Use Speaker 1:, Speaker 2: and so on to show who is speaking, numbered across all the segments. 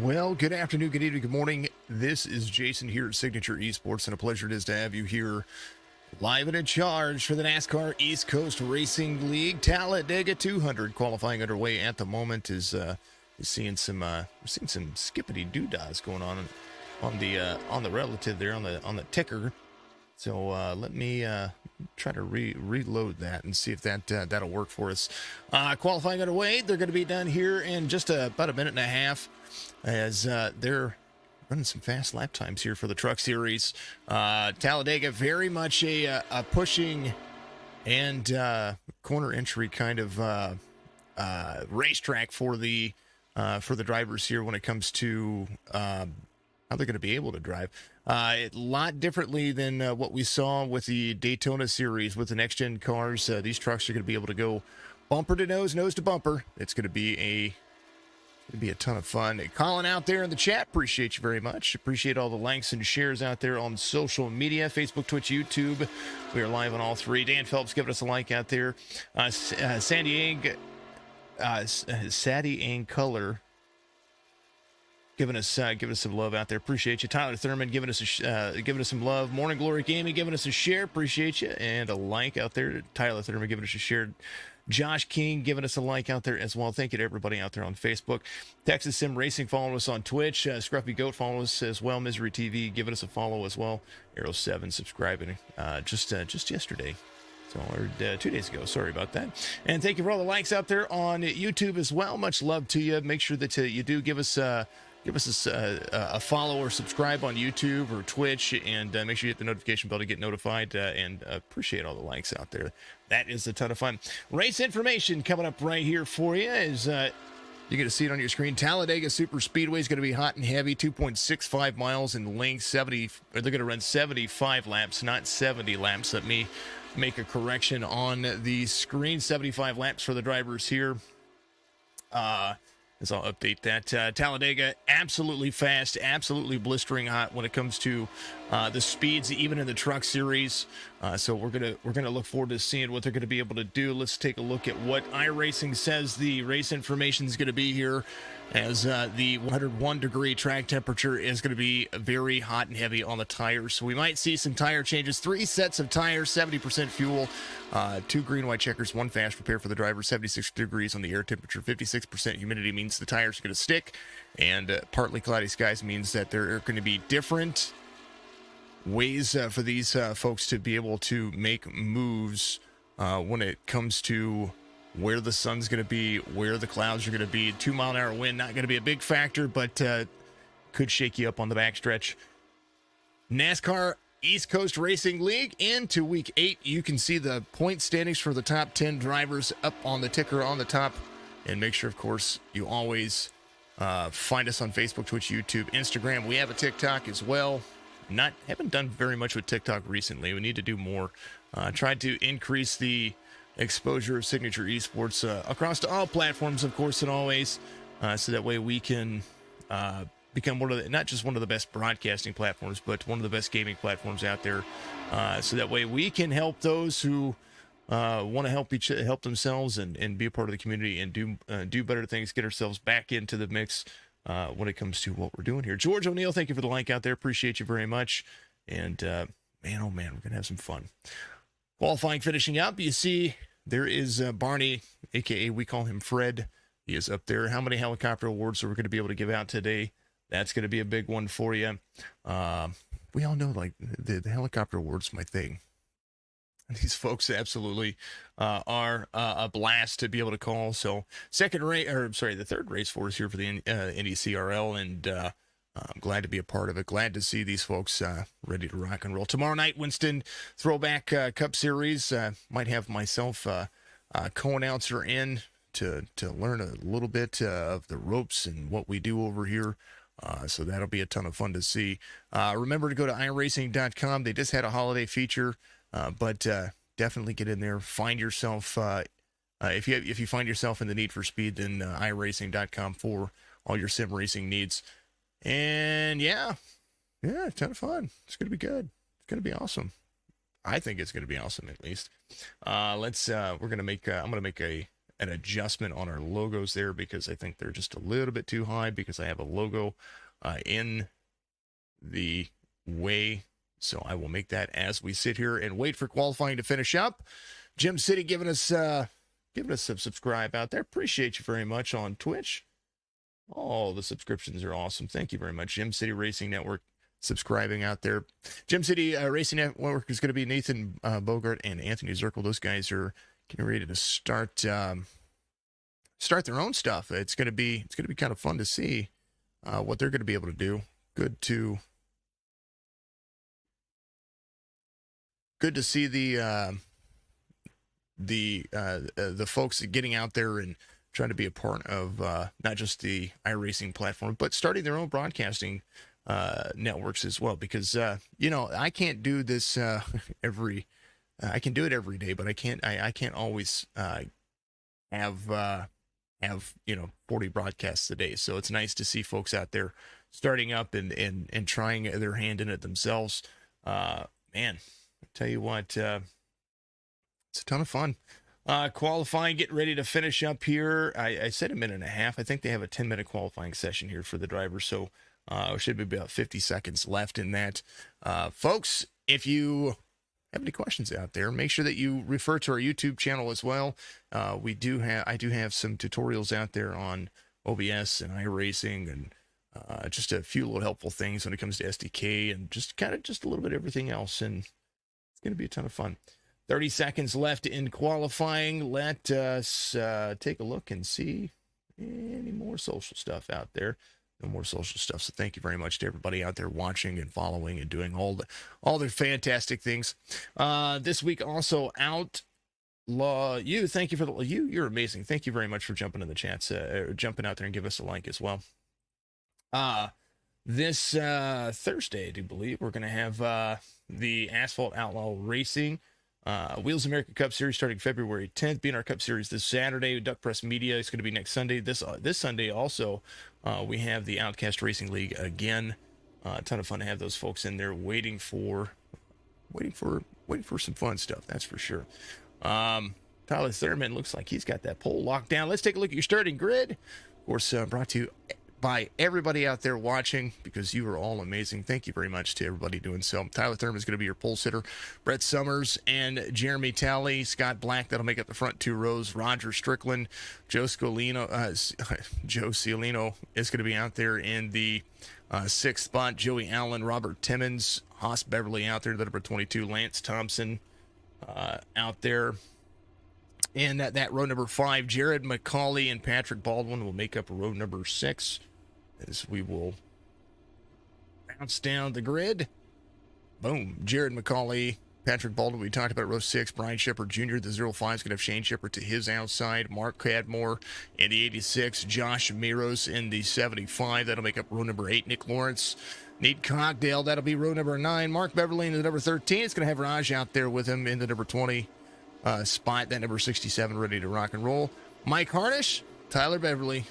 Speaker 1: Well, good afternoon, good evening, good morning. This is Jason here at Signature Esports, and a pleasure it is to have you here live and in charge for the NASCAR East Coast Racing League Talladega 200 qualifying underway at the moment. Is seeing some we're seeing some skippity doodads going on the relative there on the ticker. So let me try to reload that and see if that'll work for us. Qualifying underway. They're going to be done here in just about a minute and a half, as they're running some fast lap times here for the Truck Series. Talladega, very much a pushing and corner entry kind of racetrack for the drivers here when it comes to how they're going to be able to drive. A lot differently than what we saw with the Daytona Series with the next-gen cars. These trucks are going to be able to go bumper to nose, nose to bumper. It's going to be a ton of fun. Colin out there in the chat, appreciate you very much. Appreciate all the likes and shares out there on social media, Facebook, Twitch, YouTube. We are live on all three. Dan Phelps giving us a like out there. Sadie and Color giving us some love out there. Appreciate you. Tyler Thurman giving us some love. Morning Glory Gaming giving us a share. Appreciate you. And a like out there. Tyler Thurman giving us a share. Josh King giving us a like out there as well. Thank you to everybody out there on Facebook. Texas Sim Racing following us on Twitch. Scruffy Goat following us as well. Misery TV giving us a follow as well. Arrow 7 subscribing just yesterday. Or 2 days ago. Sorry about that. And thank you for all the likes out there on YouTube as well. Much love to you. Make sure that you do give us a follow or subscribe on YouTube or Twitch, and make sure you hit the notification bell to get notified, and appreciate all the likes out there. That is a ton of fun. Race information coming up right here for you is you're going to see it on your screen. Talladega Superspeedway is going to be hot and heavy, 2.65 miles in length. They're going to run 75 laps, not 70 laps. Let me make a correction on the screen. 75 laps for the drivers here. As I'll update that. Talladega, absolutely fast, absolutely blistering hot when it comes to the speeds, even in the Truck Series. So we're gonna look forward to seeing what they're gonna be able to do. Let's take a look at what iRacing says the race information is gonna be here, as the 101-degree track temperature is going to be very hot and heavy on the tires. So we might see some tire changes. 3 sets of tires, 70% fuel, 2 green, white checkers, 1 fast prepare for the driver, 76 degrees on the air temperature, 56% humidity means the tires are going to stick, and partly cloudy skies means that there are going to be different ways for these folks to be able to make moves when it comes to where the sun's going to be, where the clouds are going to be. 2-mile-an-hour wind, not going to be a big factor, but could shake you up on the backstretch. NASCAR East Coast Racing League into Week 8. You can see the point standings for the top 10 drivers up on the ticker on the top. And make sure, of course, you always find us on Facebook, Twitch, YouTube, Instagram. We have a TikTok as well. Haven't done very much with TikTok recently. We need to do more. Tried to increase the exposure of Signature Esports across to all platforms, of course, and always, so that way we can become not just one of the best broadcasting platforms, but one of the best gaming platforms out there. So that way we can help those who want to help themselves and be a part of the community and do better things, get ourselves back into the mix when it comes to what we're doing here. George O'Neill, thank you for the like out there. Appreciate you very much. And man, oh man, we're gonna have some fun. Qualifying finishing up, you see there is Barney, a.k.a. we call him Fred. He is up there. How many helicopter awards are we going to be able to give out today? That's going to be a big one for you. We all know, like, the helicopter awards my thing. These folks absolutely are a blast to be able to call. So the third race for us here for the NECRL, and I'm glad to be a part of it. Glad to see these folks ready to rock and roll. Tomorrow night, Winston Throwback Cup Series. Might have myself co-announcer in to learn a little bit of the ropes and what we do over here. So that'll be a ton of fun to see. Remember to go to Iracing.com. They just had a holiday feature, but definitely get in there. Find yourself, if you find yourself in the need for speed, then Iracing.com for all your sim racing needs. And yeah, a ton of fun. It's going to be good. It's going to be awesome. I think it's going to be awesome, at least. I'm going to make a an adjustment on our logos there, because I think they're just a little bit too high, because I have a logo in the way. So I will make that as we sit here and wait for qualifying to finish up. Gem City giving us some subscribe out there. Appreciate you very much on Twitch. All the subscriptions are awesome. Thank you very much. Gem City Racing Network subscribing out there. Gem City Racing Network is going to be Nathan Bogart and Anthony Zirkle. Those guys are getting ready to start their own stuff. It's going to be kind of fun to see what they're going to be able to do. Good to see the folks getting out there and trying to be a part of not just the iRacing platform, but starting their own broadcasting networks as well. Because I can't do this I can do it every day, but I can't always have 40 broadcasts a day. So it's nice to see folks out there starting up and trying their hand in it themselves. Man, I tell you what, it's a ton of fun. Qualifying, getting ready to finish up here. I said a minute and a half. I think they have a 10-minute qualifying session here for the drivers, so should be about 50 seconds left in that. Folks, if you have any questions out there, make sure that you refer to our YouTube channel as well. I do have some tutorials out there on OBS and iRacing, and just a few little helpful things when it comes to SDK, and just a little bit of everything else, and it's going to be a ton of fun. 30 seconds left in qualifying. Let us take a look and see any more social stuff out there. No more social stuff. So thank you very much to everybody out there watching and following and doing all the fantastic things. This week also Outlaw You. Thank you for you're amazing. Thank you very much for jumping in the chats, jumping out there and give us a like as well. This Thursday, I do believe, we're going to have the Asphalt Outlaw Racing Wheels America Cup Series starting February 10th. Being our Cup Series this Saturday. Duck Press Media is going to be next Sunday. This Sunday also, we have the Outcast Racing League again. A ton of fun to have those folks in there waiting for some fun stuff. That's for sure. Tyler Thurman looks like he's got that pole locked down. Let's take a look at your starting grid. Of course, brought to you by everybody out there watching, because you are all amazing. Thank you very much to everybody doing so. Tyler Thurman is going to be your pole sitter. Brett Summers and Jeremy Talley. Scott Black, that'll make up the front two rows. Roger Strickland. Joe Ciolino is going to be out there in the sixth spot. Joey Allen, Robert Timmons, Haas Beverly out there, the number 22. Lance Thompson out there. And that row number 5, Jared McCauley and Patrick Baldwin will make up row number 6, as we will bounce down the grid. Boom. Jared McCauley, Patrick Baldwin, we talked about row 6. Brian Shepard Jr., the 05 is going to have Shane Shepard to his outside. Mark Cadmore in the 86. Josh Miros in the 75. That'll make up row number 8. Nick Lawrence. Nate Cockdale, that'll be row number 9. Mark Beverly in the number 13. It's going to have Raj out there with him in the number 20. Spot, that number 67, ready to rock and roll. Mike Harnish, Tyler Beverly.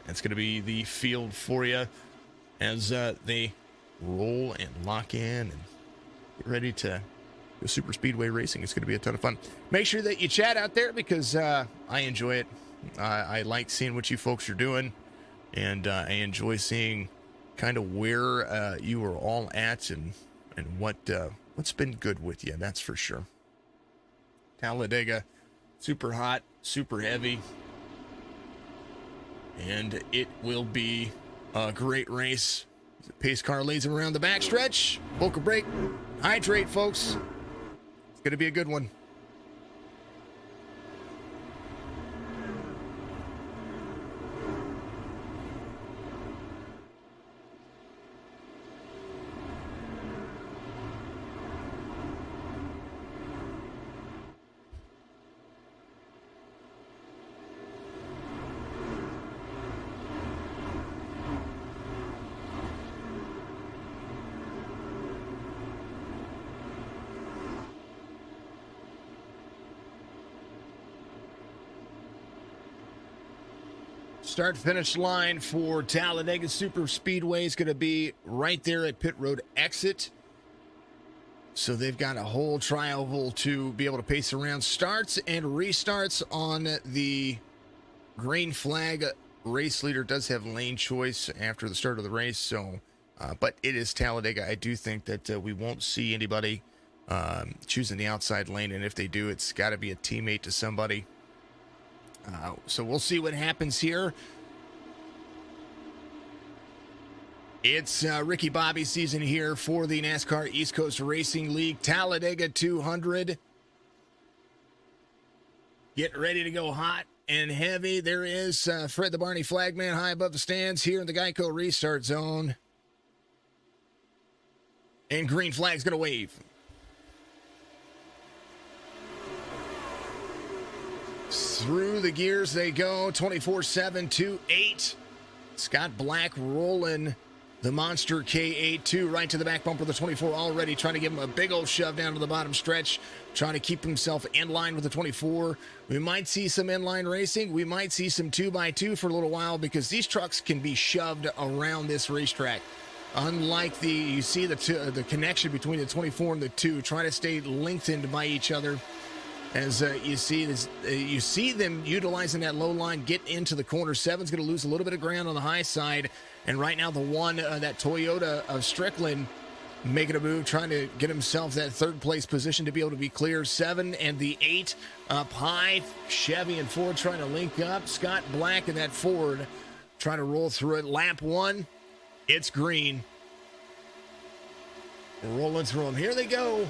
Speaker 1: That's going to be the field for you as they roll and lock in and get ready to go super speedway racing. It's going to be a ton of fun. Make sure that you chat out there, because I enjoy it. I like seeing what you folks are doing, and I enjoy seeing kind of where you are all at and what's been good with you. That's for sure. Talladega, super hot, super heavy, and it will be a great race. The pace car leads him around the backstretch. Book a break, hydrate, folks. It's going to be a good one. Start finish line for Talladega Super Speedway is going to be right there at pit road exit. So they've got a whole tri-oval to be able to pace around. Starts and restarts on the Green flag. Race leader does have lane choice after the start of the race, so but it is Talladega. I do think that we won't see anybody choosing the outside lane, and if they do, it's got to be a teammate to somebody. So we'll see what happens here. It's Ricky Bobby season here for the NASCAR East Coast Racing League Talladega 200. Get ready to go hot and heavy. There is Fred the Barney Flagman high above the stands here in the Geico restart zone. And green flag's going to wave. Through the gears they go, 24-7, 2-8. Scott Black rolling the Monster K82 right to the back bumper of the 24 already, trying to give him a big old shove down to the bottom stretch, trying to keep himself in line with the 24. We might see some inline racing. We might see some 2x2 for a little while because these trucks can be shoved around this racetrack. Unlike you see the connection between the 24 and the 2, trying to stay lengthened by each other. As you see this, you see them utilizing that low line, get into the corner. 7's going to lose a little bit of ground on the high side. And right now the one, that Toyota of Strickland, making a move, trying to get himself that third place position to be able to be clear. 7 and the 8 up high. Chevy and Ford trying to link up. Scott Black and that Ford trying to roll through it. Lap 1, it's green. Rolling through them. Here they go.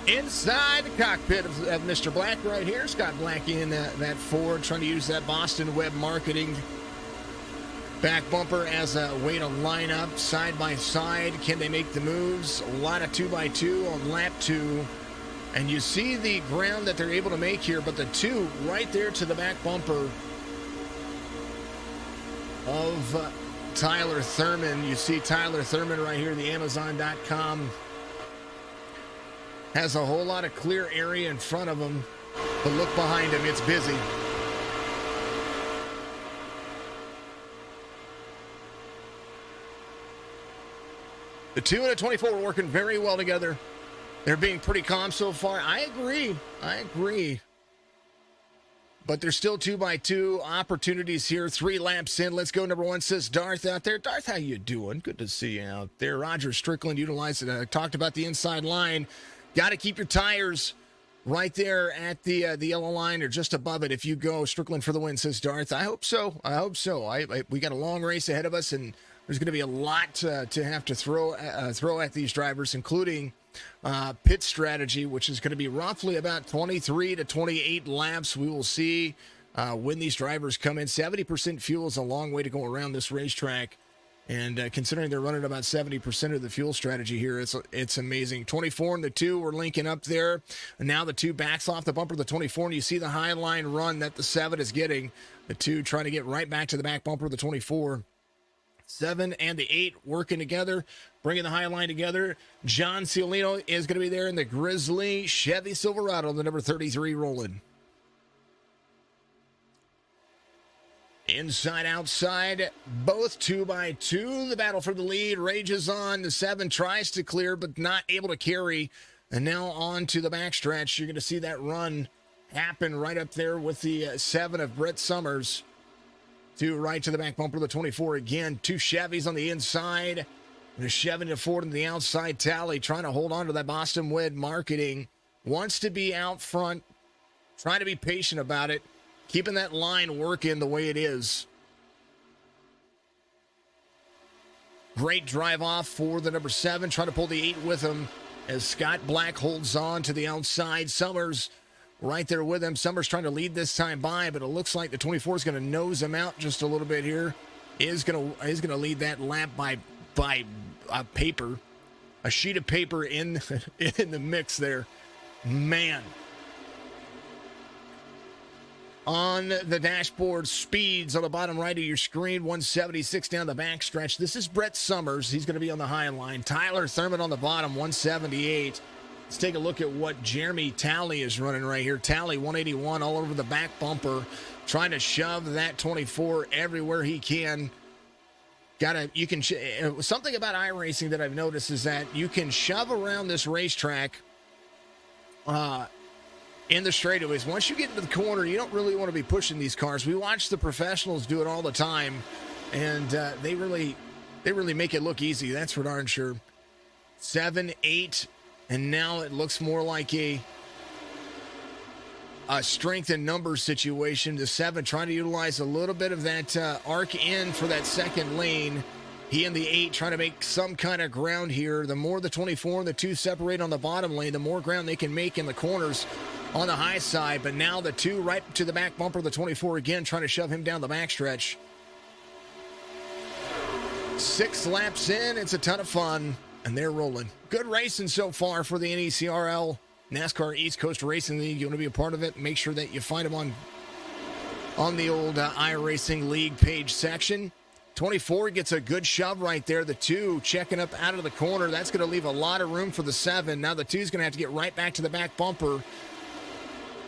Speaker 1: Inside the cockpit of Mr. Black right here. Scott Black in that Ford, trying to use that Boston Web Marketing back bumper as a way to line up side by side. Can they make the moves? A lot of 2x2 on lap 2. And you see the ground that they're able to make here, but the 2 right there to the back bumper of Tyler Thurman. You see Tyler Thurman right here, the Amazon.com. Has a whole lot of clear area in front of him, but look behind him, it's busy. The 2 and the 24 are working very well together. They're being pretty calm so far. I agree. But there's still 2x2 opportunities here. 3 laps in. Let's go. Number 1 says Darth out there. Darth, how you doing? Good to see you out there. Roger Strickland utilized it. Talked about the inside line. Got to keep your tires right there at the yellow line or just above it if you go. Strickland for the win, says Darth. I hope so. We got a long race ahead of us, and there's going to be a lot to have to throw at these drivers, including pit strategy, which is going to be roughly about 23 to 28 laps. We will see when these drivers come in. 70% fuel is a long way to go around this racetrack. And considering they're running about 70% of the fuel strategy here, it's amazing. 24 and the 2 were linking up there. And now the 2 backs off the bumper of the 24, and you see the high line run that the 7 is getting. The 2 trying to get right back to the back bumper of the 24. 7 and the 8 working together, bringing the high line together. John Ciolino is going to be there in the Grizzly Chevy Silverado, the number 33 rolling. Inside, outside, both 2x2. The battle for the lead rages on. The 7 tries to clear, but not able to carry. And now on to the backstretch. You're going to see that run happen right up there with the 7 of Brett Summers. 2 right to the back bumper of the 24 again. 2 Chevys on the inside. And a Chevy and a Ford on the outside. Tally trying to hold on to that Boston Wed Marketing. Wants to be out front. Trying to be patient about it. Keeping that line working the way it is. Great drive off for the number 7. Trying to pull the 8 with him as Scott Black holds on to the outside. Summers right there with him. Summers trying to lead this time by, but it looks like the 24 is going to nose him out just a little bit here. Is going to lead that lap by a paper, a sheet of paper in the mix there. Man. On the dashboard, speeds on the bottom right of your screen, 176 down the backstretch. This is Brett Summers. He's going to be on the high line. Tyler Thurman on the bottom, 178. Let's take a look at what Jeremy Talley is running right here. Talley, 181 all over the back bumper, trying to shove that 24 everywhere he can. Something about iRacing that I've noticed is that you can shove around this racetrack in the straightaways. Once you get into the corner, you don't really want to be pushing these cars. We watch the professionals do it all the time, and they really make it look easy. That's for darn sure. 7, 8, and now it looks more like a strength and numbers situation. The 7 trying to utilize a little bit of that arc in for that second lane. He and the 8 trying to make some kind of ground here. The more the 24 and the 2 separate on the bottom lane, the more ground they can make in the corners on the high side. But now the 2 right to the back bumper, the 24 again trying to shove him down the backstretch. 6 laps in, it's a ton of fun, and they're rolling. Good racing so far for the NECRL NASCAR East Coast Racing League. You want to be a part of it, make sure that you find them on the old Iracing League page section. 24 gets a good shove right there. The 2 checking up out of the corner. That's going to leave a lot of room for the 7. Now the 2 is going to have to get right back to the back bumper.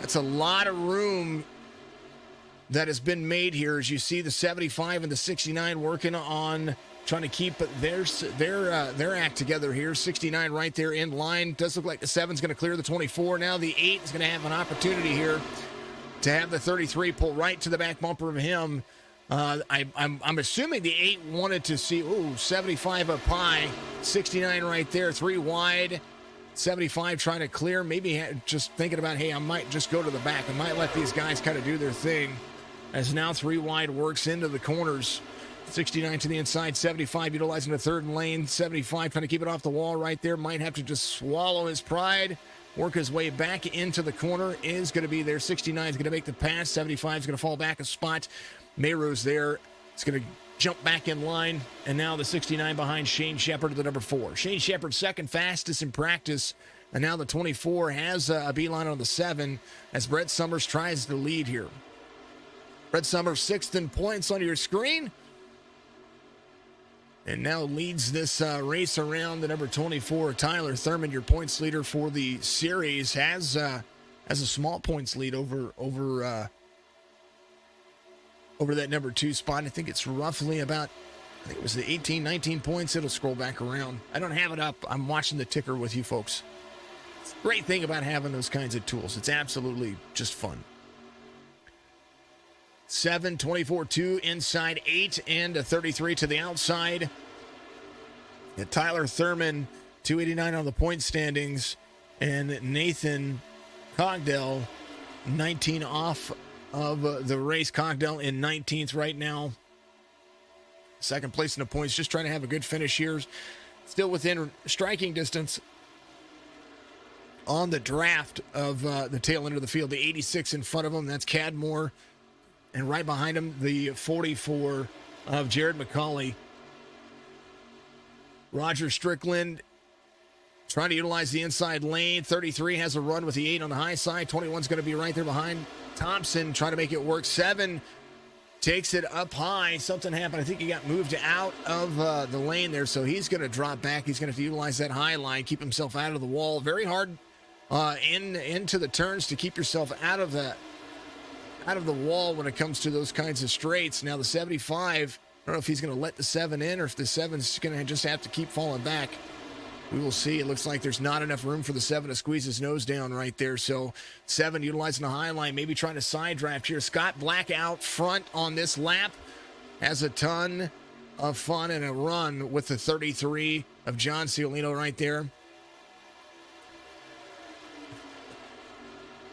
Speaker 1: That's a lot of room that has been made here, as you see the 75 and the 69 working on trying to keep their act together here. 69 right there in line. Does look like the 7's going to clear the 24. Now the 8 is going to have an opportunity here to have the 33 pull right to the back bumper of him. I'm assuming the 8 wanted to see, 75 up high, 69 right there, 3 wide, 75 trying to clear, maybe just thinking about, hey, I might just go to the back. I might let these guys kind of do their thing, as now 3 wide works into the corners. 69 to the inside, 75 utilizing the third lane, 75 trying to keep it off the wall right there, might have to just swallow his pride, work his way back into the corner, is going to be there. 69 is going to make the pass, 75 is going to fall back a spot. Mayro's there. It's going to jump back in line. And now the 69 behind Shane Shepard, the number 4. Shane Shepard second fastest in practice. And now the 24 has a beeline on the 7 as Brett Summers tries to lead here. Brett Summers 6th in points on your screen. And now leads this race around. The number 24, Tyler Thurman, your points leader for the series, has a small points lead over that number 2 spot. I think it's roughly about, I think it was the 18, 19 points. It'll scroll back around. I don't have it up. I'm watching the ticker with you folks. It's a great thing about having those kinds of tools. It's absolutely just fun. 7, 24, 2 inside, 8, and a 33 to the outside. And Tyler Thurman, 289 on the point standings, and Nathan Cogdell, 19 off of the race. Cogdell in 19th right now. Second place in the points, just trying to have a good finish here. Still within striking distance on the draft of the tail end of the field. The 86 in front of him, that's Cadmore. And right behind him, the 44 of Jared McCauley. Roger Strickland trying to utilize the inside lane. 33 has a run with the 8 on the high side. 21's going to be right there behind Thompson, trying to make it work. 7 takes it up high. Something happened. I think he got moved out of the lane there, so he's going to drop back. He's going to have to utilize that high line, keep himself out of the wall. Very hard into the turns to keep yourself out of the wall when it comes to those kinds of straights. Now the 75, I don't know if he's going to let the 7 in or if the 7's going to just have to keep falling back. We will see. It looks like there's not enough room for the 7 to squeeze his nose down right there. So 7 utilizing the high line, maybe trying to side draft here. Scott Black out front on this lap. Has a ton of fun and a run with the 33 of John Ciolino right there.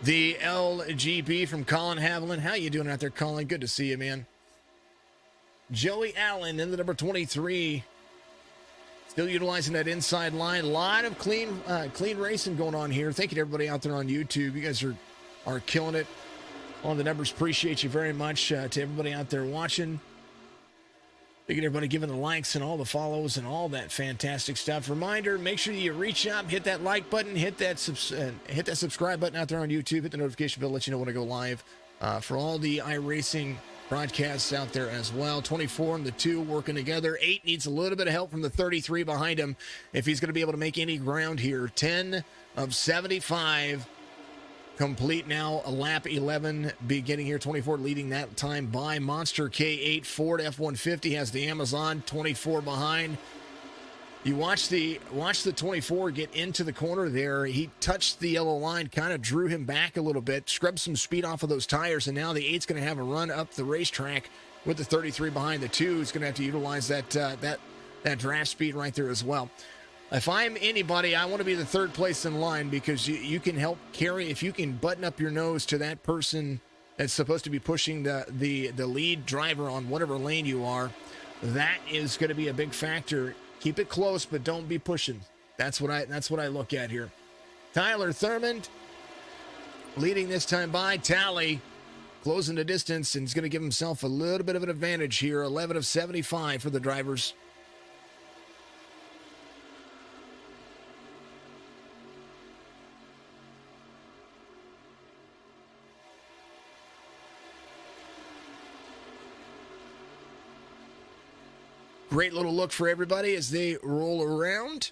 Speaker 1: The LGB from Colin Haviland. How you doing out there, Colin? Good to see you, man. Joey Allen in the number 23. Still utilizing that inside line. A lot of clean racing going on here. Thank you to everybody out there on YouTube. You guys are killing it on the numbers. Appreciate you very much. To everybody out there watching. Thank you to everybody giving the likes and all the follows and all that fantastic stuff. Reminder, make sure you reach out, hit that like button, hit that subscribe button out there on YouTube. Hit the notification bell, let you know when I go live. For all the iRacing broadcasts out there as well. 24 and the 2 working together. 8 needs a little bit of help from the 33 behind him if he's going to be able to make any ground here. 10 of 75 complete now. A lap 11 beginning here. 24 leading that time by Monster K8. Ford F-150 has the Amazon. 24 behind. You watch the 24 get into the corner there. He touched the yellow line, kind of drew him back a little bit, scrubbed some speed off of those tires, and now the 8's going to have a run up the racetrack with the 33 behind the 2. He's going to have to utilize that draft speed right there as well. If I'm anybody, I want to be the third place in line because you can help carry. If you can button up your nose to that person that's supposed to be pushing the lead driver on whatever lane you are, that is going to be a big factor. Keep it close, but don't be pushing. That's what I look at here. Tyler Thurmond leading this time by Tally, closing the distance, and he's going to give himself a little bit of an advantage here. 11 of 75 for the drivers. Great little look for everybody as they roll around.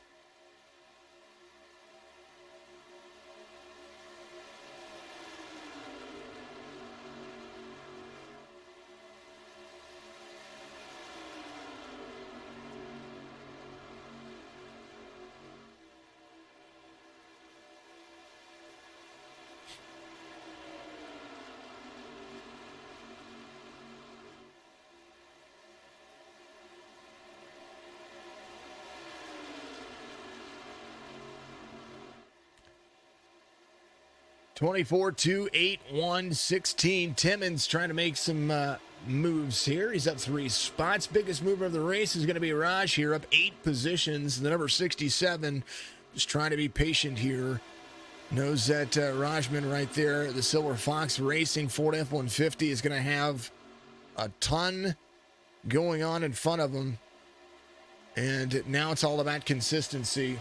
Speaker 1: (24) 2 8 1 16. Timmons trying to make some moves here. He's up 3 spots. Biggest mover of the race is going to be Raj here, up 8 positions. The number 67 just trying to be patient here. Knows that Rajman right there, the Silver Fox Racing Ford F-150 is going to have a ton going on in front of him. And now it's all about consistency.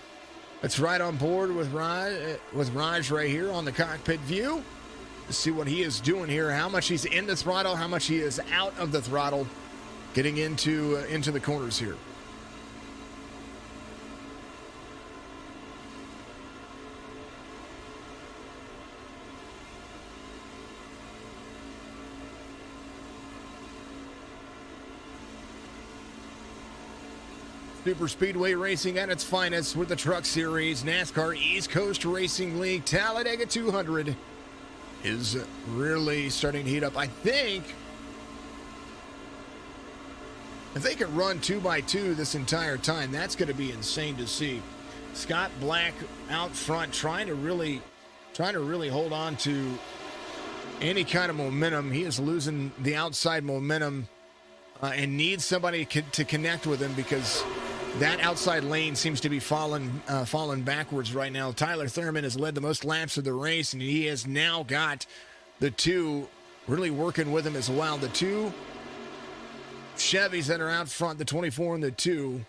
Speaker 1: Let's ride on board with Raj right here on the cockpit view. Let's see what he is doing here, how much he's in the throttle, how much he is out of the throttle, getting into the corners here. Superspeedway Racing at its finest with the Truck Series. NASCAR East Coast Racing League Talladega 200 is really starting to heat up. I think if they can run 2x2 this entire time, that's going to be insane to see. Scott Black out front trying to really hold on to any kind of momentum. He is losing the outside momentum and needs somebody to connect with him because that outside lane seems to be falling backwards right now. Tyler Thurman has led the most laps of the race, and he has now got the 2 really working with him as well. The 2 Chevys that are out front, the 24 and the 2,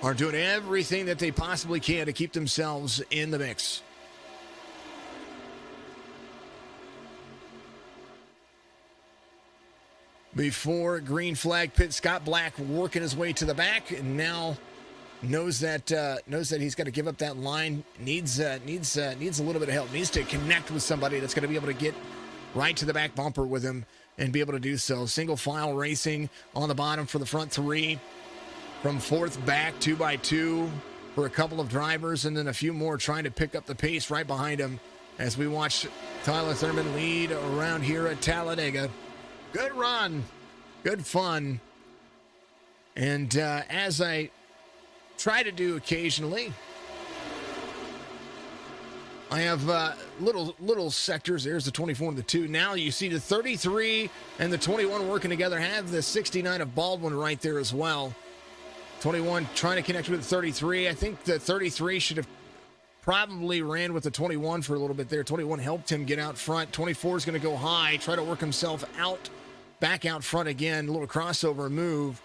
Speaker 1: are doing everything that they possibly can to keep themselves in the mix. Before green flag pit, Scott Black working his way to the back, and now knows that he's got to give up that line. Needs a little bit of help. Needs to connect with somebody that's going to be able to get right to the back bumper with him and be able to do so. Single file racing on the bottom for the front 3, from 4th back 2x2 for a couple of drivers, and then a few more trying to pick up the pace right behind him as we watch Tyler Thurman lead around here at Talladega. Good run, good fun, and as I try to do occasionally, I have little sectors. There's the 24 and the 2. Now you see the 33 and the 21 working together. Have the 69 of Baldwin right there as well. 21 trying to connect with the 33. I think the 33 should have probably ran with the 21 for a little bit there. 21 helped him get out front. 24 is going to go high, try to work himself back out front again. A little crossover move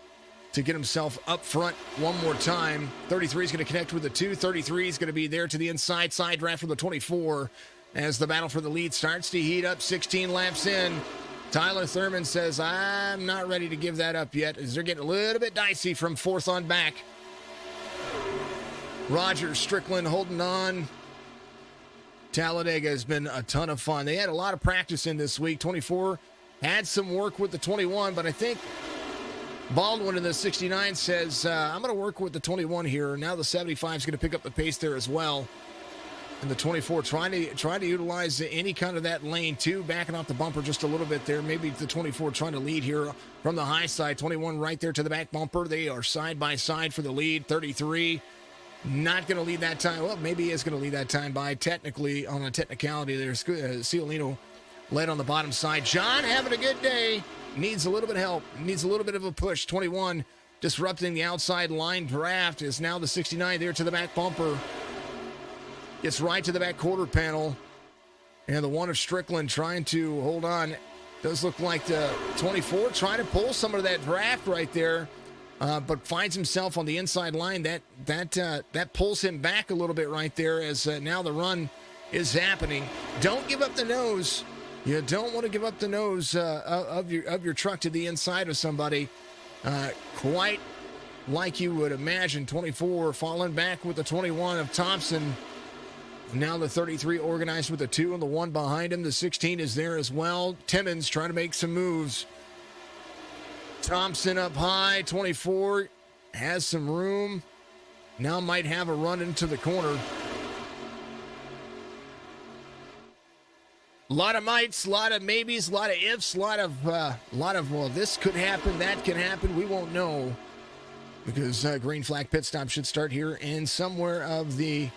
Speaker 1: to get himself up front one more time. 33 is going to connect with the 2. 33 is going to be there to the inside, side draft for the 24 as the battle for the lead starts to heat up. 16 laps in. Tyler Thurman says, I'm not ready to give that up yet, as they're getting a little bit dicey from 4th on back. Roger Strickland holding on. Talladega has been a ton of fun. They had a lot of practice in this week. 24 had some work with the 21, but I think Baldwin in the 69 says, I'm going to work with the 21 here. Now the 75 is going to pick up the pace there as well. And the 24 trying to utilize any kind of that lane too, backing off the bumper just a little bit there. Maybe the 24 trying to lead here from the high side. 21 right there to the back bumper. They are side by side for the lead. 33 not going to lead that time. Well, maybe he is going to lead that time by technically on a technicality. There's Ciolino led on the bottom side. John having a good day. Needs a little bit of help. Needs a little bit of a push. 21 disrupting the outside line draft is now the 69 there to the back bumper. Gets right to the back quarter panel. And the one of Strickland trying to hold on. Does look like the 24 trying to pull some of that draft right there. But finds himself on the inside line. That pulls him back a little bit right there as now the run is happening. Don't give up the nose. You don't want to give up the nose of your truck to the inside of somebody. Quite like you would imagine. 24 falling back with the 21 of Thompson. Now the 33 organized with the 2 and the 1 behind him. The 16 is there as well. Timmons trying to make some moves. Thompson up high. 24 has some room. Now might have a run into the corner. A lot of mights, a lot of maybes, a lot of ifs, a lot of well, this could happen, that can happen. We won't know because green flag pit stop should start here in somewhere of the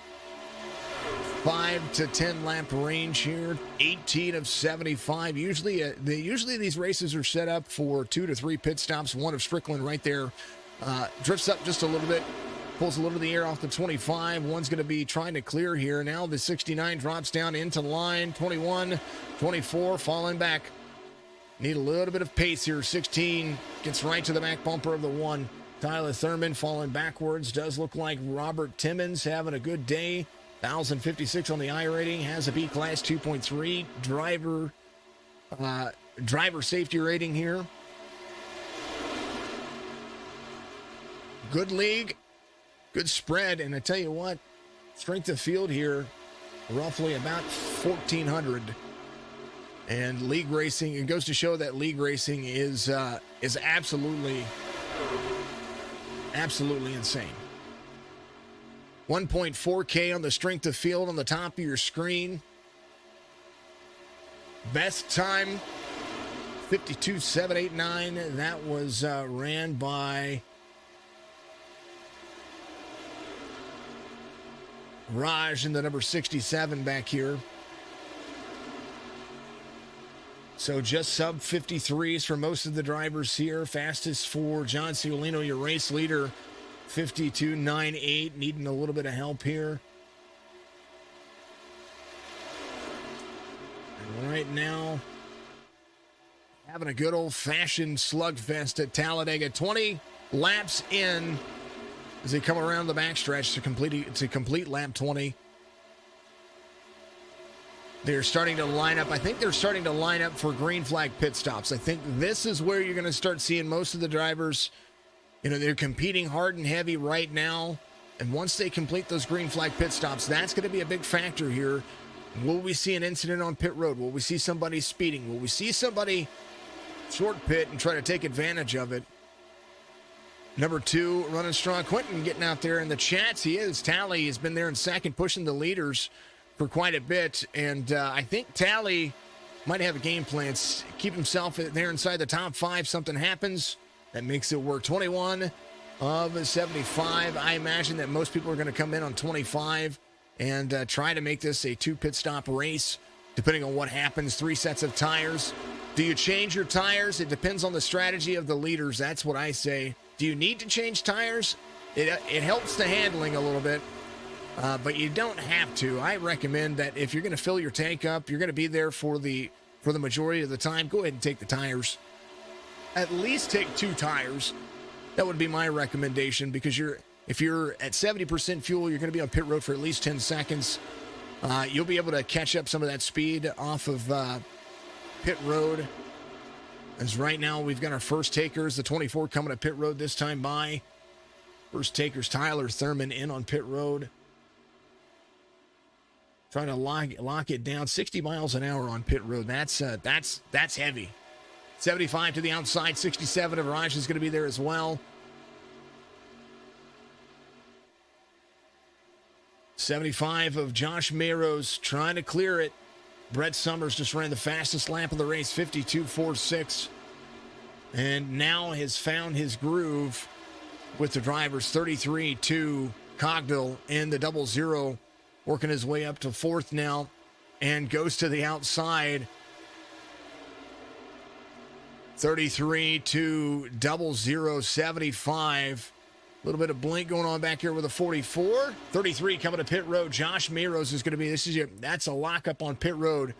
Speaker 1: 5 to 10 lap range here. 18 of 75. Usually these races are set up for 2 to 3 pit stops. One of Strickland right there drifts up just a little bit. Pulls a little of the air off the 25. One's going to be trying to clear here. Now the 69 drops down into line. 21, 24 falling back. Need a little bit of pace here. 16 gets right to the back bumper of the 1. Tyler Thurman falling backwards. Does look like Robert Timmons having a good day. 1,056 on the I rating. Has a B class 2.3. Driver safety rating here. Good league. Good spread, and I tell you what, strength of field here, roughly about 1,400. And league racing, it goes to show that league racing is absolutely insane. 1.4K on the strength of field on the top of your screen. Best time, 52.789. That was ran by Raj in the number 67 back here. So just sub 53s for most of the drivers here. Fastest for John Ciolino, your race leader, 52.98. Needing a little bit of help here. And right now, having a good old-fashioned slugfest at Talladega. 20 laps in as they come around the backstretch to complete lap 20. They're starting to line up. I think they're starting to line up for green flag pit stops. I think this is where you're going to start seeing most of the drivers. You know, they're competing hard and heavy right now. And once they complete those green flag pit stops, that's going to be a big factor here. Will we see an incident on pit road? Will we see somebody speeding? Will we see somebody short pit and try to take advantage of it? Number 2, running strong. Quentin getting out there in the chats. He is. Tally has been there in second, pushing the leaders for quite a bit. And I think Tally might have a game plan. Keep himself there inside the top 5. Something happens that makes it work. 21 of 75. I imagine that most people are going to come in on 25 and try to make this a 2 pit stop race, depending on what happens. 3 sets of tires. Do you change your tires? It depends on the strategy of the leaders. That's what I say. Do you need to change tires? It helps the handling a little bit, but you don't have to. I recommend that if you're going to fill your tank up, you're going to be there for the majority of the time, go ahead and take the tires. At least take 2 tires. That would be my recommendation, because if you're at 70% fuel, you're going to be on pit road for at least 10 seconds. You'll be able to catch up some of that speed off of pit road. As right now, we've got our first takers, the 24 coming to pit road this time by. First takers, Tyler Thurman in on pit road. Trying to lock it down. 60 miles an hour on pit road. That's heavy. 75 to the outside. 67 of Raj is going to be there as well. 75 of Josh Mayros trying to clear it. Brett Summers just ran the fastest lap of the race, 52.46. And now has found his groove with the drivers. 33-2 Cogdill in the 00, working his way up to fourth now and goes to the outside. 33-2 0075. A little bit of blink going on back here with a 44. 33 coming to pit road. Josh Mayros is going to be, that's a lockup on pit road.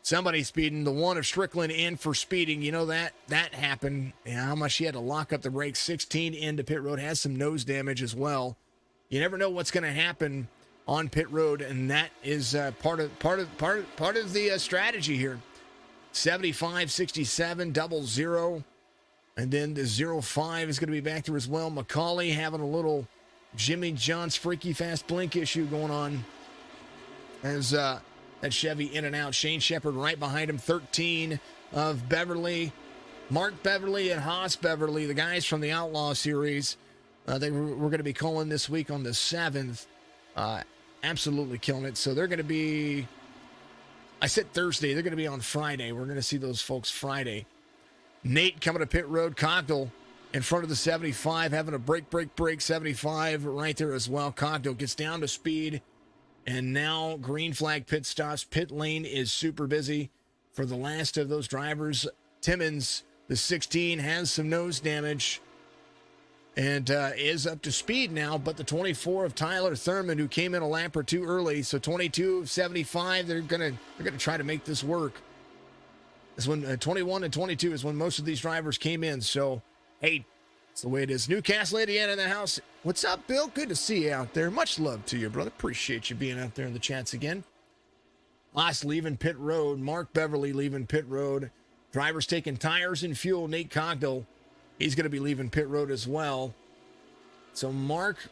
Speaker 1: Somebody speeding. The one of Strickland in for speeding. You know that happened. How much he had to lock up the brakes. 16 into pit road. Has some nose damage as well. You never know what's going to happen on pit road, and that is part of the strategy here. 75-67 00. And then the 05 is going to be back there as well. McCauley having a little Jimmy John's freaky fast blink issue going on as that Chevy in and out. Shane Shepard right behind him. 13 of Beverly. Mark Beverly and Haas Beverly, the guys from the Outlaw Series. We're going to be calling this week on the 7th. Absolutely killing it. So they're going to be, I said Thursday. They're going to be on Friday. We're going to see those folks Friday. Nate coming to pit road. Cogdill in front of the 75, having a break. 75 right there as well. Cogdill gets down to speed, and now green flag pit stops. Pit lane is super busy for the last of those drivers. Timmons, the 16, has some nose damage and is up to speed now, but the 24 of Tyler Thurman, who came in a lap or two early, so 22 of 75, they're gonna try to make this work. Is when 21 and 22 is when most of these drivers came in. So, hey, it's the way it is. Newcastle, Indiana in the house. What's up, Bill? Good to see you out there. Much love to you, brother. Appreciate you being out there in the chats again. Haas leaving pit road. Mark Beverly leaving pit road. Drivers taking tires and fuel. Nate Cogdill, he's going to be leaving pit road as well. So, Mark,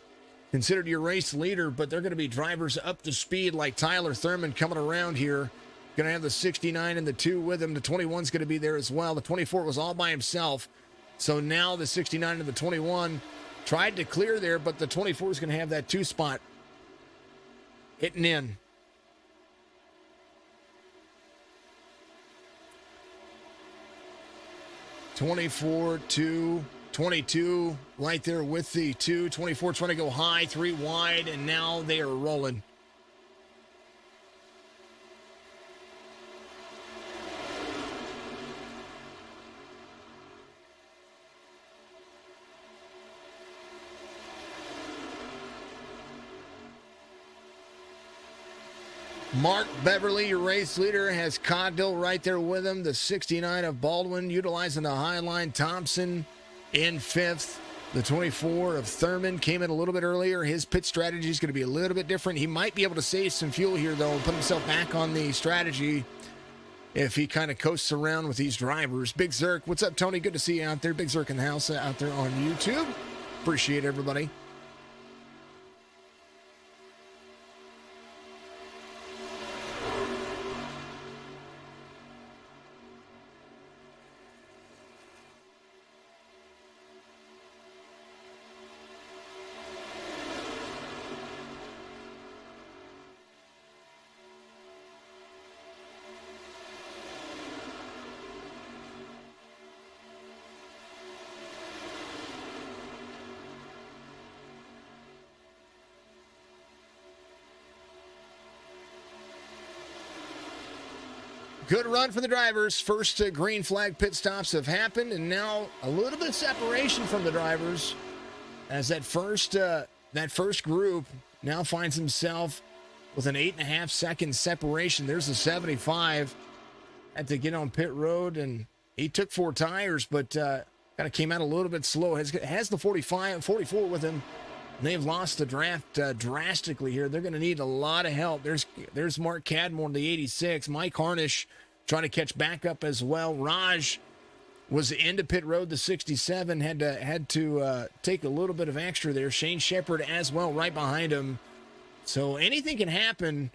Speaker 1: considered your race leader, but they're going to be drivers up to speed like Tyler Thurman coming around here. Going to have the 69 and the 2 with him. The 21's going to be there as well. The 24 was all by himself. So now the 69 and the 21 tried to clear there, but the 24 is going to have that 2 spot hitting in. (24-2) 22 right there with the 2. 24 trying to go high, 3 wide, and now they are rolling. Mark Beverly, your race leader, has Cogdill right there with him. The 69 of Baldwin utilizing the high line. Thompson in 5th. The 24 of Thurman came in a little bit earlier. His pit strategy is going to be a little bit different. He might be able to save some fuel here, though, and put himself back on the strategy if he kind of coasts around with these drivers. Big Zerk, what's up, Tony? Good to see you out there. Big Zerk in the house out there on YouTube. Appreciate everybody. Good run for the drivers. First green flag pit stops have happened, and now a little bit of separation from the drivers as that first group now finds himself with an 8.5 second separation. There's the 75. Had to get on pit road, and he took 4 tires, but kind of came out a little bit slow. Has the 44 with him. They've lost the draft drastically here. They're going to need a lot of help. There's Mark Cadmore, the 86. Mike Harnish trying to catch back up as well. Raj was into pit road, the 67. Had to take a little bit of extra there. Shane Shepard as well right behind him. So anything can happen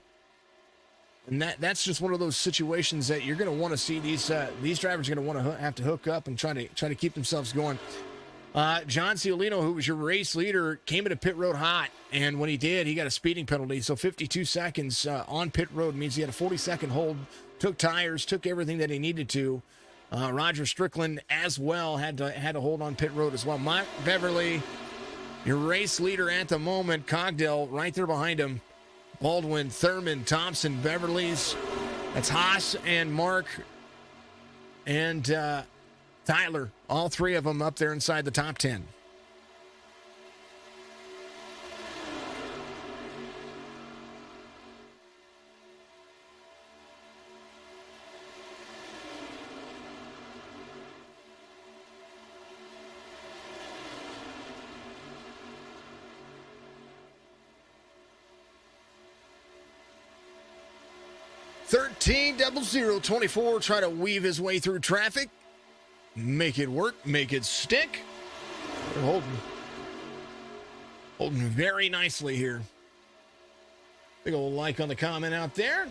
Speaker 1: And that's just one of those situations that you're going to want to see these drivers are going to want to have to hook up and try to keep themselves going. John Ciolino, who was your race leader, came into pit road hot, and when he did, he got a speeding penalty. So 52 seconds on pit road means he had a 40-second hold, took tires, took everything that he needed to. Roger Strickland as well had to hold on pit road as well. Mark Beverly, your race leader at the moment, Cogdell right there behind him. Baldwin, Thurman, Thompson, Beverly's. That's Haas and Mark and Tyler. All three of them up there inside the top 10. $13,024 try to weave his way through traffic. Make it work, make it stick. They're holding very nicely here. Big old like on the comment out there.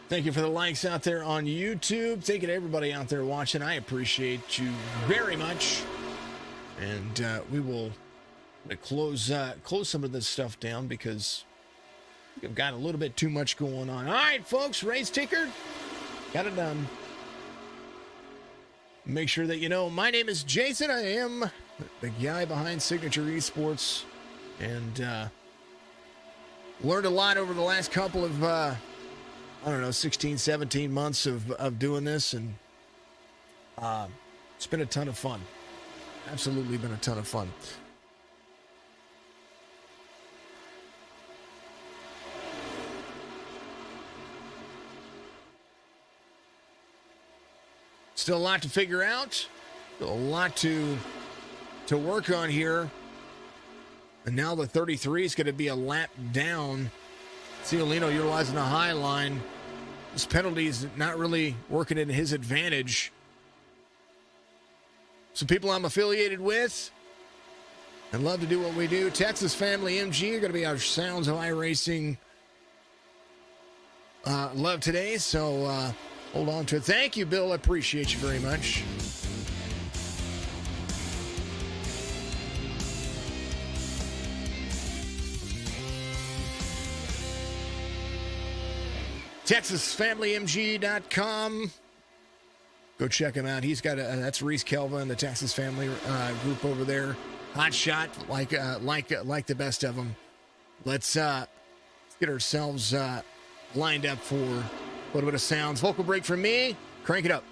Speaker 1: Thank you for the likes out there on YouTube. Thank you to everybody out there watching. I appreciate you very much. And we will close some of this stuff down because we've got a little bit too much going on. All right, folks, race ticker. Got it done. Make sure that you know my name is Jason. I am the guy behind Signature Esports, and learned a lot over the last couple of 16, 17 months of doing this, and it's been a ton of fun. Absolutely been a ton of fun. Still a lot to figure out. Still a lot to work on here. And now the 33 is going to be a lap down. Ciolino utilizing the high line. This penalty is not really working in his advantage. Some people I'm affiliated with and love to do what we do. Texas Family MG are going to be our Sounds of iRacing love today. So, hold on to it. Thank you, Bill. I appreciate you very much. TexasFamilyMG.com. Go check him out. He's got that's Reese Kelvin, the Texas Family group over there. Hot shot, like the best of them. Let's get ourselves lined up for a little bit of sounds. Vocal break from me. Crank it up.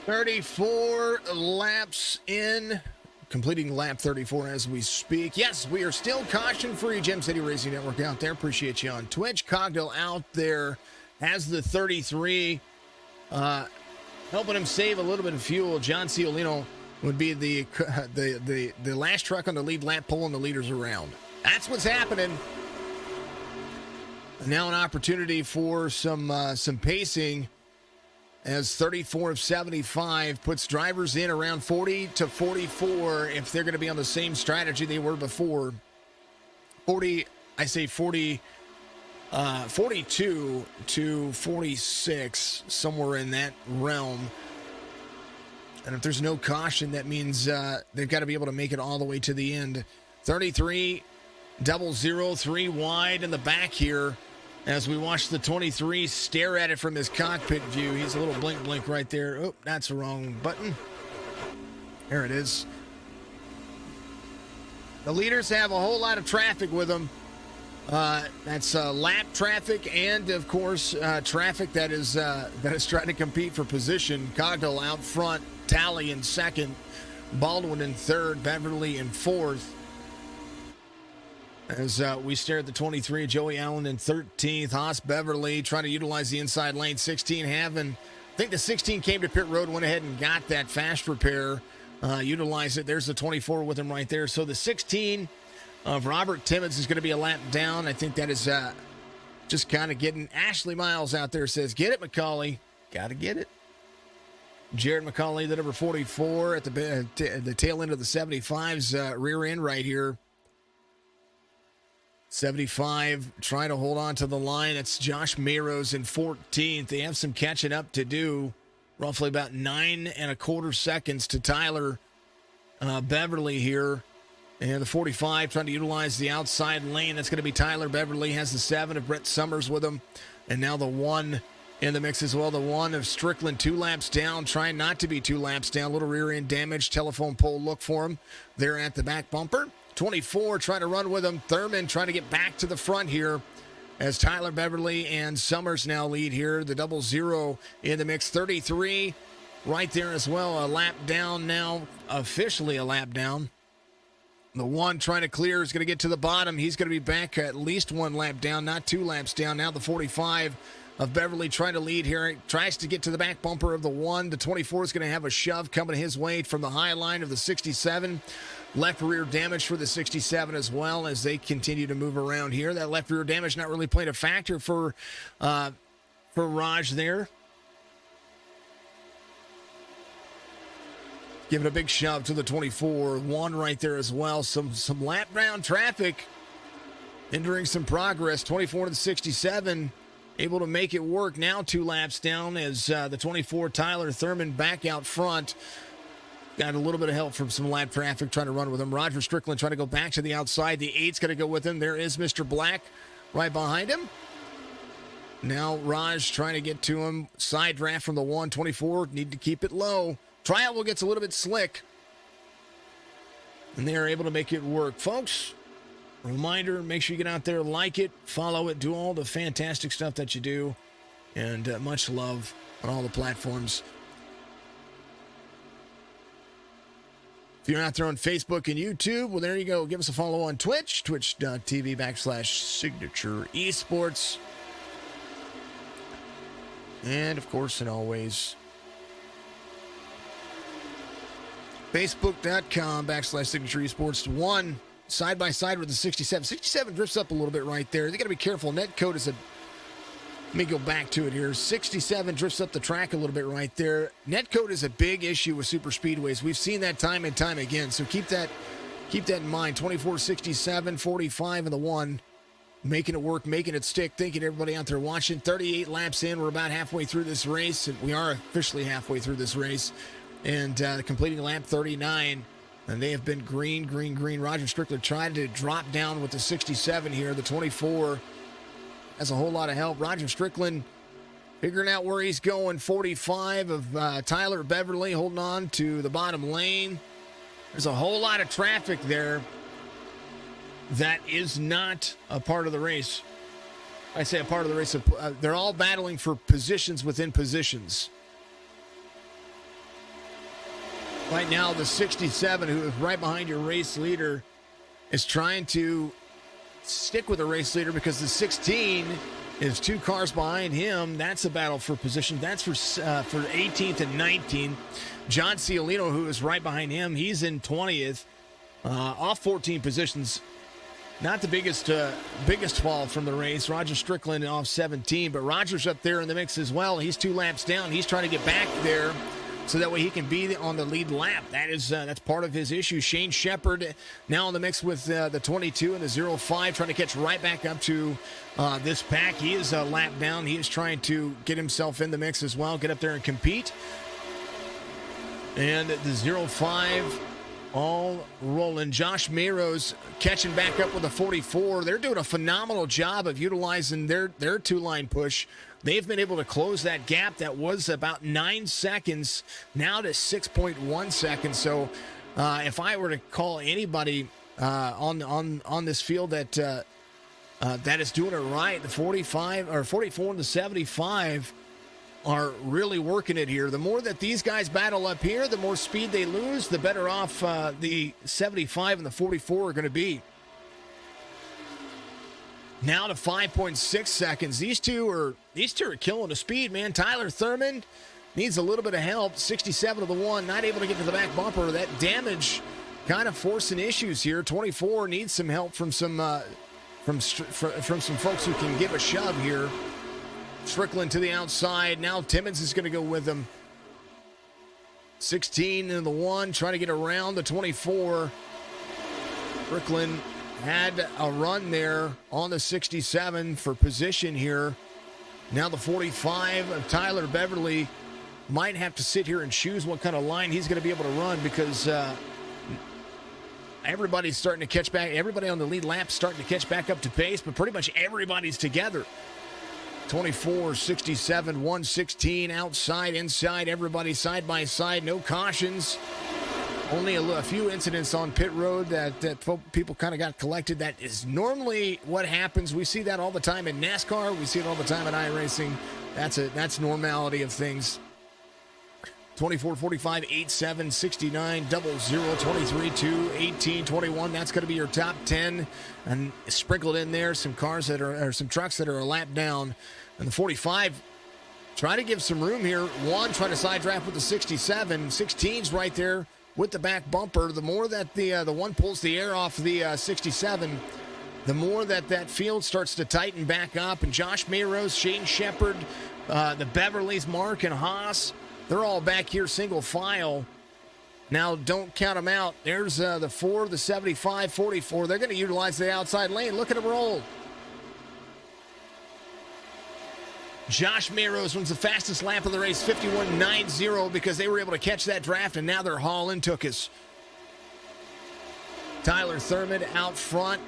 Speaker 1: 34 laps in, completing lap 34 as we speak. Yes, we are still caution-free. Gem City Racing Network out there. Appreciate you on Twitch. Cogdell out there has the 33, helping him save a little bit of fuel. John Ciolino would be the last truck on the lead lap, pulling the leaders around. That's what's happening. Now an opportunity for some pacing, as 34 of 75 puts drivers in around 40 to 44 if they're going to be on the same strategy they were before. 42 to 46, somewhere in that realm. And if there's no caution, that means they've got to be able to make it all the way to the end. 33, 00, 3 wide in the back here. As we watch the 23 stare at it from his cockpit view. He's a little blink right there. Oh, that's the wrong button. There it is. The leaders have a whole lot of traffic with them. That's lap traffic and, of course, traffic that is trying to compete for position. Cogdell out front, Talley in second, Baldwin in third, Beverly in fourth. As we stare at the 23, Joey Allen in 13th. Haas Beverly trying to utilize the inside lane. 16 having, I think the 16 came to pit road, went ahead and got that fast repair. Utilized it. There's the 24 with him right there. So the 16 of Robert Timmons is going to be a lap down. I think that is just kind of getting. Ashley Miles out there says, get it, McCauley. Got to get it. Jared McCauley, the number 44 at the tail end of the 75's rear end right here. 75 trying to hold on to the line. It's Josh Mayros in 14th. They have some catching up to do. Roughly about 9 1/4 seconds to Tyler Beverly here. And the 45 trying to utilize the outside lane. That's going to be Tyler Beverly. Has the 7 of Brett Summers with him. And now the 1 in the mix as well. The 1 of Strickland, 2 laps down. Trying not to be 2 laps down. Little rear end damage. Telephone pole look for him there at the back bumper. 24 trying to run with him. Thurman trying to get back to the front here as Tyler Beverly and Summers now lead here. The 00 in the mix. 33 right there as well. A lap down now. Officially a lap down. The 1 trying to clear is going to get to the bottom. He's going to be back at least 1 lap down, not 2 laps down. Now the 45 of Beverly trying to lead here. Tries to get to the back bumper of the 1. The 24 is going to have a shove coming his way from the high line of the 67. Left rear damage for the 67 as well as they continue to move around here. That left rear damage not really playing a factor for Raj there. Giving a big shove to the 24. 1 right there as well. Some lap down traffic. Hindering some progress. 24 to the 67. Able to make it work now 2 laps down as the 24 Tyler Thurman back out front. Got a little bit of help from some lap traffic trying to run with him. Roger Strickland trying to go back to the outside. The 8's going to go with him. There is Mr. Black right behind him. Now Raj trying to get to him. Side draft from the 1. 24 need to keep it low. Trioval gets a little bit slick. And they are able to make it work. Folks, reminder, make sure you get out there, like it, follow it, do all the fantastic stuff that you do. And much love on all the platforms. If you're out there on Facebook and YouTube, well, there you go. Give us a follow on Twitch, twitch.tv/signature eSports. And, of course, and always, Facebook.com/signature eSports. 1 side by side with the 67. 67 drifts up a little bit right there. They got to be careful. Net code is a. Let me go back to it here. 67 drifts up the track a little bit right there. Netcode is a big issue with super speedways. We've seen that time and time again. So keep that in mind. 24, 67, 45 and the 1. Making it work, making it stick. Thank you to everybody out there watching. 38 laps in. We're about halfway through this race. And we are officially halfway through this race. And completing lap 39. And they have been green. Roger Strickland tried to drop down with the 67 here. The 24 has a whole lot of help. Roger Strickland figuring out where he's going. 45 of Tyler Beverly holding on to the bottom lane. There's a whole lot of traffic there that is not a part of the race. I say a part of the race. They're all battling for positions within positions. Right now, the 67, who is right behind your race leader, is trying to stick with the race leader because the 16 is 2 cars behind him. That's a battle for position. That's for 18th and 19th. John Ciolino, who is right behind him, he's in 20th, off 14 positions. Not the biggest fall from the race. Roger Strickland off 17, but Roger's up there in the mix as well. He's 2 laps down. He's trying to get back there so that way he can be on the lead lap. That's part of his issue. Shane Shepard now in the mix with the 22 and the 05, trying to catch right back up to this pack. He is a lap down. He is trying to get himself in the mix as well, get up there and compete. And the 05 all rolling. Josh Mayros catching back up with a 44. They're doing a phenomenal job of utilizing their 2-line push. They've been able to close that gap that was about 9 seconds now to 6.1 seconds. So if I were to call anybody on this field that is doing it right, the 45 or 44 and the 75 are really working it here. The more that these guys battle up here, the more speed they lose, the better off the 75 and the 44 are going to be. Now to 5.6 seconds. These two are killing the speed, man. Tyler Thurman needs a little bit of help. 67 to the 1, not able to get to the back bumper. That damage kind of forcing issues here. 24 needs some help from some folks who can give a shove here. Strickland to the outside. Now Timmons is going to go with him. 16 in the 1, trying to get around the 24. Strickland had a run there on the 67 for position here. Now the 45 of Tyler Beverly might have to sit here and choose what kind of line he's going to be able to run because everybody's starting to catch back. Everybody on the lead lap starting to catch back up to pace, but pretty much everybody's together. 24, 67, 116, outside, inside, everybody side by side, no cautions. Only a few incidents on pit road that people kind of got collected. That is normally what happens. We see that all the time in NASCAR. We see it all the time in iRacing. That's normality of things. 24, 45, 87, 69, 00, 23, 2, 18, 21. That's going to be your top 10. And sprinkled in there some cars that are, or some trucks that are a lap down. And the 45, try to give some room here. One, try to side draft with the 67. 16's right there with the back bumper. The more that the one pulls the air off the 67, the more that field starts to tighten back up. And Josh Mayros, Shane Shepard, the Beverleys, Mark and Haas, they're all back here single file. Now, don't count them out. There's the 4, the 75, 44. They're going to utilize the outside lane. Look at them roll. Josh Mayros wins the fastest lap of the race, 51.90, because they were able to catch that draft, and now they're hauling Tookus. Tyler Thurman out front.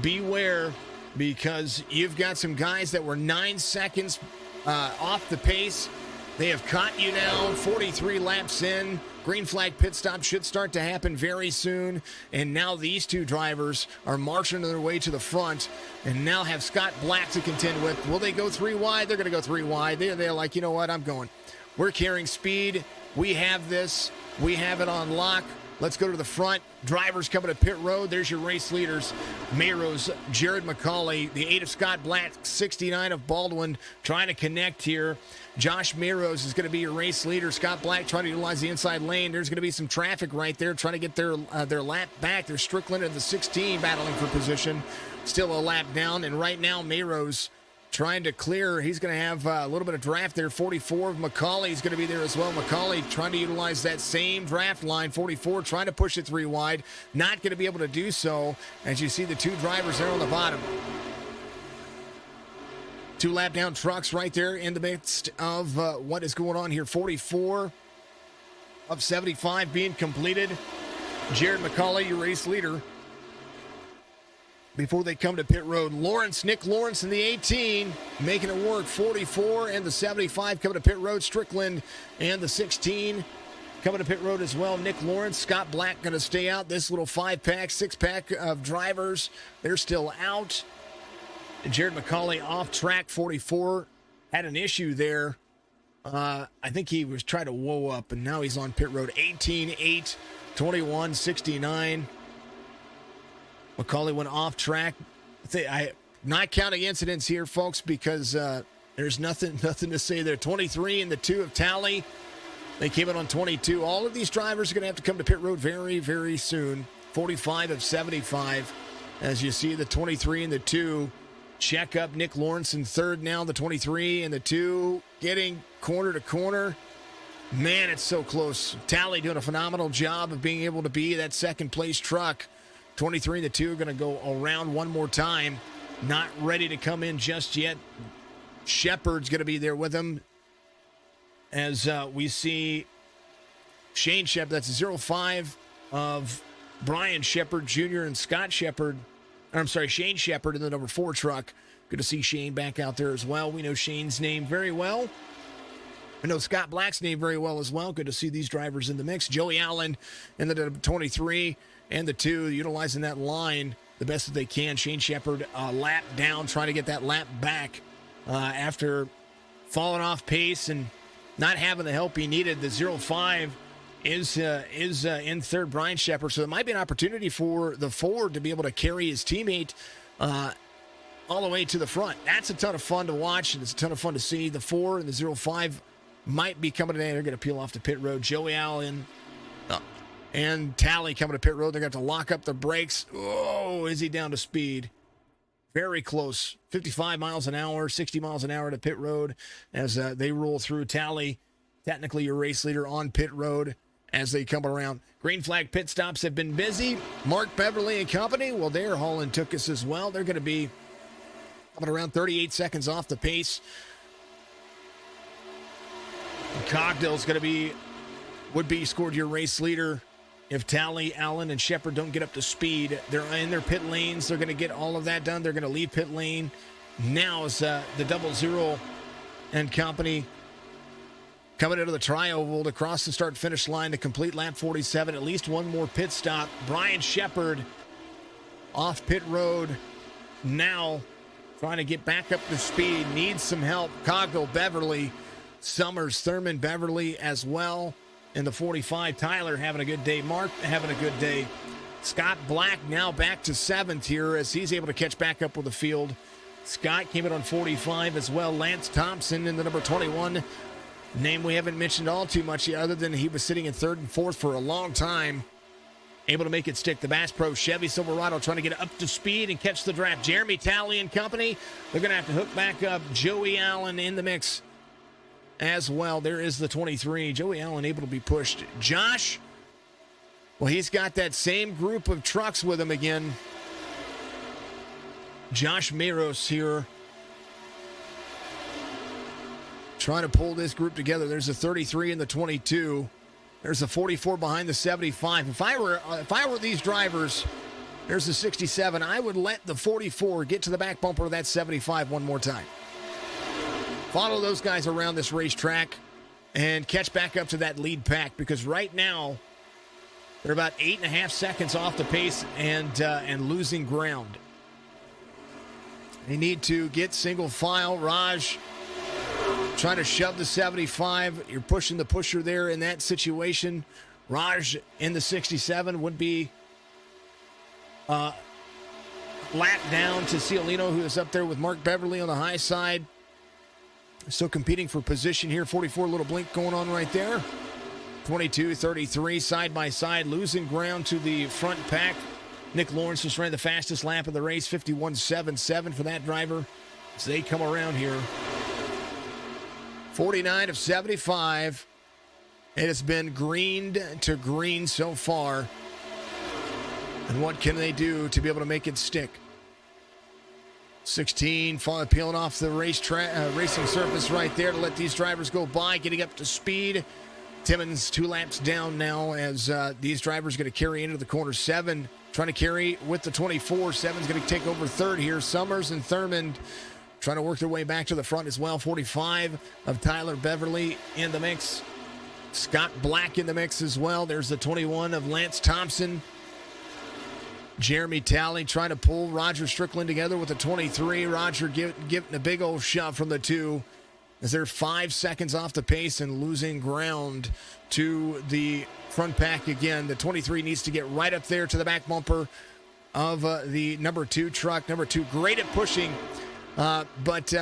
Speaker 1: Beware, because you've got some guys that were 9 seconds off the pace. They have caught you now, 43 laps in. Green flag pit stop should start to happen very soon. And now these two drivers are marching their way to the front and now have Scott Black to contend with. Will they go 3 wide? They're going to go 3 wide. They're like, you know what? I'm going. We're carrying speed. We have this. We have it on lock. Let's go to the front. Drivers coming to pit road. There's your race leaders. Mayros, Jared McCauley, the 8 of Scott Black, 69 of Baldwin, trying to connect here. Josh Mayros is going to be your race leader. Scott Black trying to utilize the inside lane. There's going to be some traffic right there trying to get their lap back. There's Strickland and the 16 battling for position. Still a lap down. And right now, Mayros trying to clear. He's going to have a little bit of draft there. 44 of McCauley is going to be there as well. McCauley trying to utilize that same draft line. 44 trying to push it 3 wide. Not going to be able to do so as you see the 2 drivers there on the bottom. 2 lap down trucks right there in the midst of what is going on here. 44 of 75 being completed. Jared McCauley, your race leader. Before they come to pit road, Nick Lawrence in the 18, making it work. 44 and the 75 coming to pit road. Strickland and the 16 coming to pit road as well. Nick Lawrence, Scott Black going to stay out. This little 5-pack, 6-pack of drivers, they're still out. Jared McCauley off track. 44 had an issue there I think he was trying to whoa up, and now he's on pit road. 18-8, 21-69. McCauley went off track. I not counting incidents here, folks, because there's nothing to say there. 23 and the 2 of Tally. They came in on 22. All of these drivers are going to have to come to pit road very, very soon. 45 of 75. As you see, the 23 and the 2 check up. Nick Lawrence in third now. The 23 and the 2 getting corner to corner. Man, it's so close. Tally doing a phenomenal job of being able to be that second place truck. 23 and the 2 are going to go around one more time. Not ready to come in just yet. Shepard's going to be there with him. As we see Shane Shepard, that's 05 of Brian Shepard Jr. and Scott Shepard. Shane Shepard in the number 4 truck. Good to see Shane back out there as well. We know Shane's name very well. I know Scott Black's name very well as well. Good to see these drivers in the mix. Joey Allen in the 23 and the 2, utilizing that line the best that they can. Shane Shepard lap down, trying to get that lap back after falling off pace and not having the help he needed. The 05 is in third, Brian Shepard. So there might be an opportunity for the Ford to be able to carry his teammate all the way to the front. That's a ton of fun to watch, and it's a ton of fun to see. The 4 and the 05 might be coming today. They're going to peel off to pit road. Joey Allen and Tally coming to pit road. They're going to have to lock up the brakes. Oh, is he down to speed? Very close. 55 miles an hour, 60 miles an hour to pit road as they roll through. Tally, technically your race leader, on pit road as they come around. Green flag pit stops have been busy. Mark Beverly and company, well, they're hauling Tuckus as well. They're going to be coming around 38 seconds off the pace. Cogdill's going to would be scored your race leader. If Tally, Allen, and Shepard don't get up to speed, they're in their pit lanes. They're going to get all of that done. They're going to leave pit lane. Now is the 00 and company coming into the tri-oval to cross the start-finish line to complete lap 47. At least one more pit stop. Brian Shepard off pit road now, trying to get back up to speed. Needs some help. Cogdill, Beverly, Summers, Thurman, Beverly as well. In the 45, Tyler having a good day. Mark having a good day. Scott Black now back to 7th here as he's able to catch back up with the field. Scott came in on 45 as well. Lance Thompson in the number 21. Name we haven't mentioned all too much other than he was sitting in 3rd and 4th for a long time. Able to make it stick. The Bass Pro Chevy Silverado trying to get up to speed and catch the draft. Jeremy Talley and company, they're going to have to hook back up. Joey Allen in the mix as well. There is the 23. Joey Allen able to be pushed. Josh, well, he's got that same group of trucks with him again. Josh Maros here trying to pull this group together. There's a 33 and the 22. There's a 44 behind the 75. If I were these drivers, there's the 67. I would let the 44 get to the back bumper of that 75 one more time. Follow those guys around this racetrack and catch back up to that lead pack, because right now they're about 8.5 seconds off the pace and losing ground. They need to get single file. Raj trying to shove the 75. You're pushing the pusher there in that situation. Raj in the 67 would be lap down to Ciolino, who is up there with Mark Beverly on the high side. Still competing for position here. 44, little blink going on right there. 22, 33, side by side, losing ground to the front pack. Nick Lawrence just ran the fastest lap of the race, 51.77 for that driver as they come around here. 49 of 75. It has been greened to green so far. And what can they do to be able to make it stick? 16, peeling off the racing surface right there to let these drivers go by, getting up to speed. Timmons 2 laps down now as these drivers are going to carry into the corner. 7 trying to carry with the 24. 7's going to take over third here. Summers and Thurman trying to work their way back to the front as well. 45 of Tyler Beverly in the mix. Scott Black in the mix as well. There's the 21 of Lance Thompson. Jeremy Talley trying to pull Roger Strickland together with the 23. Roger giving a big old shove from the 2. as they're 5 seconds off the pace and losing ground to the front pack again. The 23 needs to get right up there to the back bumper of the number 2 truck. Number 2, great at pushing, but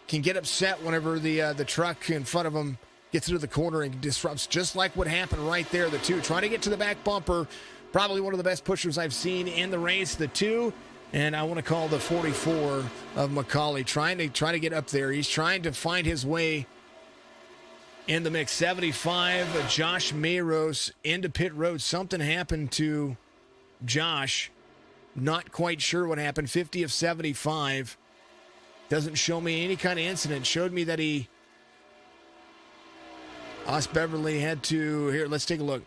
Speaker 1: can get upset whenever the truck in front of them gets into the corner and disrupts, just like what happened right there. The 2 trying to get to the back bumper. Probably one of the best pushers I've seen in the race. The 2, and I want to call the 44 of McCauley, trying to get up there. He's trying to find his way in the mix. 75, Josh Mayros into pit road. Something happened to Josh. Not quite sure what happened. 50 of 75. Doesn't show me any kind of incident. Showed me that Os Beverly had to, here, let's take a look.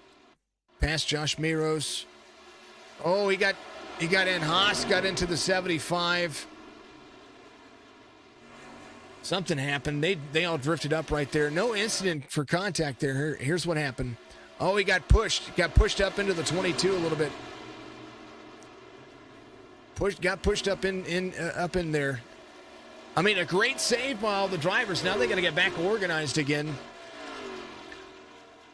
Speaker 1: Past Josh Mayros. Oh, he got in. Haas got into the 75. Something happened. They all drifted up right there. No incident for contact there. Here's what happened. Oh, he got pushed. Got pushed up into the 22 a little bit. Got pushed up in there. I mean, a great save by all the drivers. Now they got to get back organized again.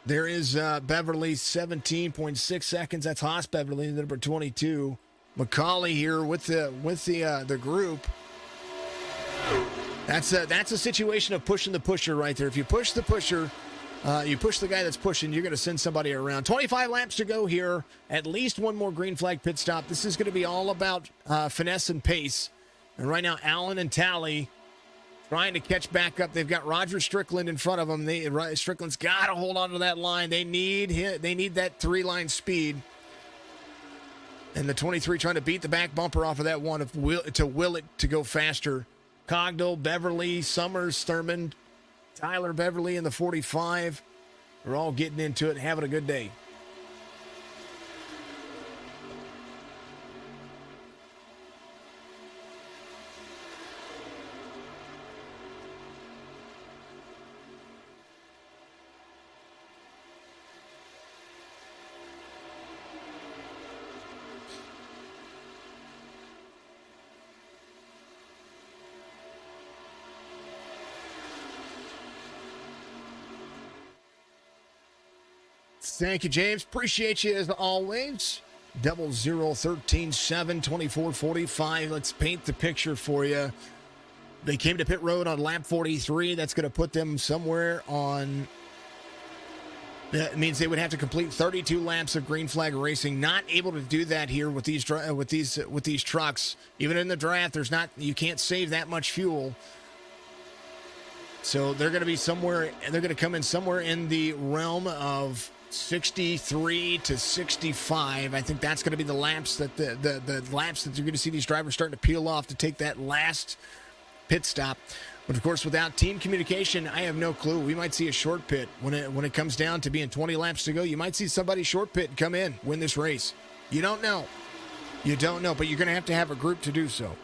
Speaker 1: There is Beverly, 17.6 seconds. That's Haas Beverly, number 22. McCauley here with the group. That's a situation of pushing the pusher right there. If you push the pusher, you push the guy that's pushing, you're going to send somebody around. 25 laps to go here. At least one more green flag pit stop. This is going to be all about finesse and pace. And right now, Allen and Talley trying to catch back up. They've got Roger Strickland in front of them. Strickland's got to hold on to that line. They need that 3-line speed. And the 23 trying to beat the back bumper off of that one to will it to go faster. Cogdell, Beverly, Summers, Thurman, Tyler Beverly in the 45. They're all getting into it, having a good day. Thank you, James. Appreciate you as always. 0013-7-24-45. Let's paint the picture for you. They came to pit road on lap 43. That's going to put them somewhere on. That means they would have to complete 32 laps of green flag racing. Not able to do that here with these trucks. Even in the draft, you can't save that much fuel. So they're going to be somewhere. They're going to come in somewhere in the realm of 63 to 65. I think that's going to be the laps that the laps that you're going to see these drivers starting to peel off to take that last pit stop. But of course, without team communication, I have no clue. We might see a short pit when it comes down to being 20 laps to go. You might see somebody short pit and come in, win this race. You don't know. You don't know, but you're going to have a group to do so.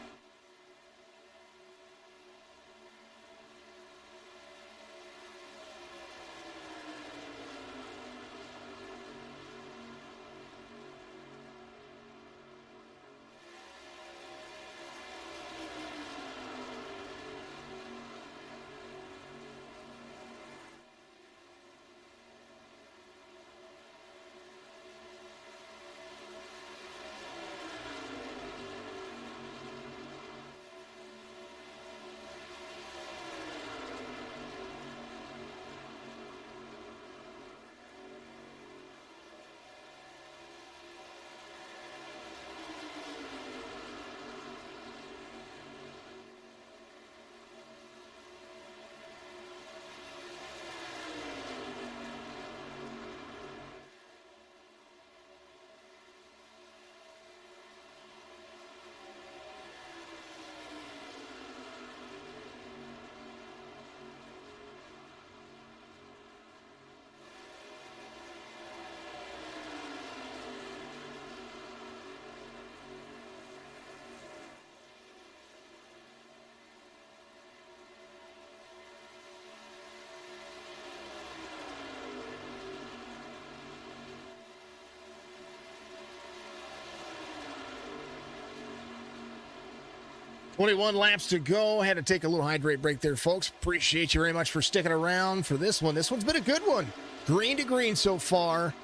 Speaker 1: 21 laps to go. Had to take a little hydrate break there, folks. Appreciate you very much for sticking around for this one. This one's been a good one. Green to green so far.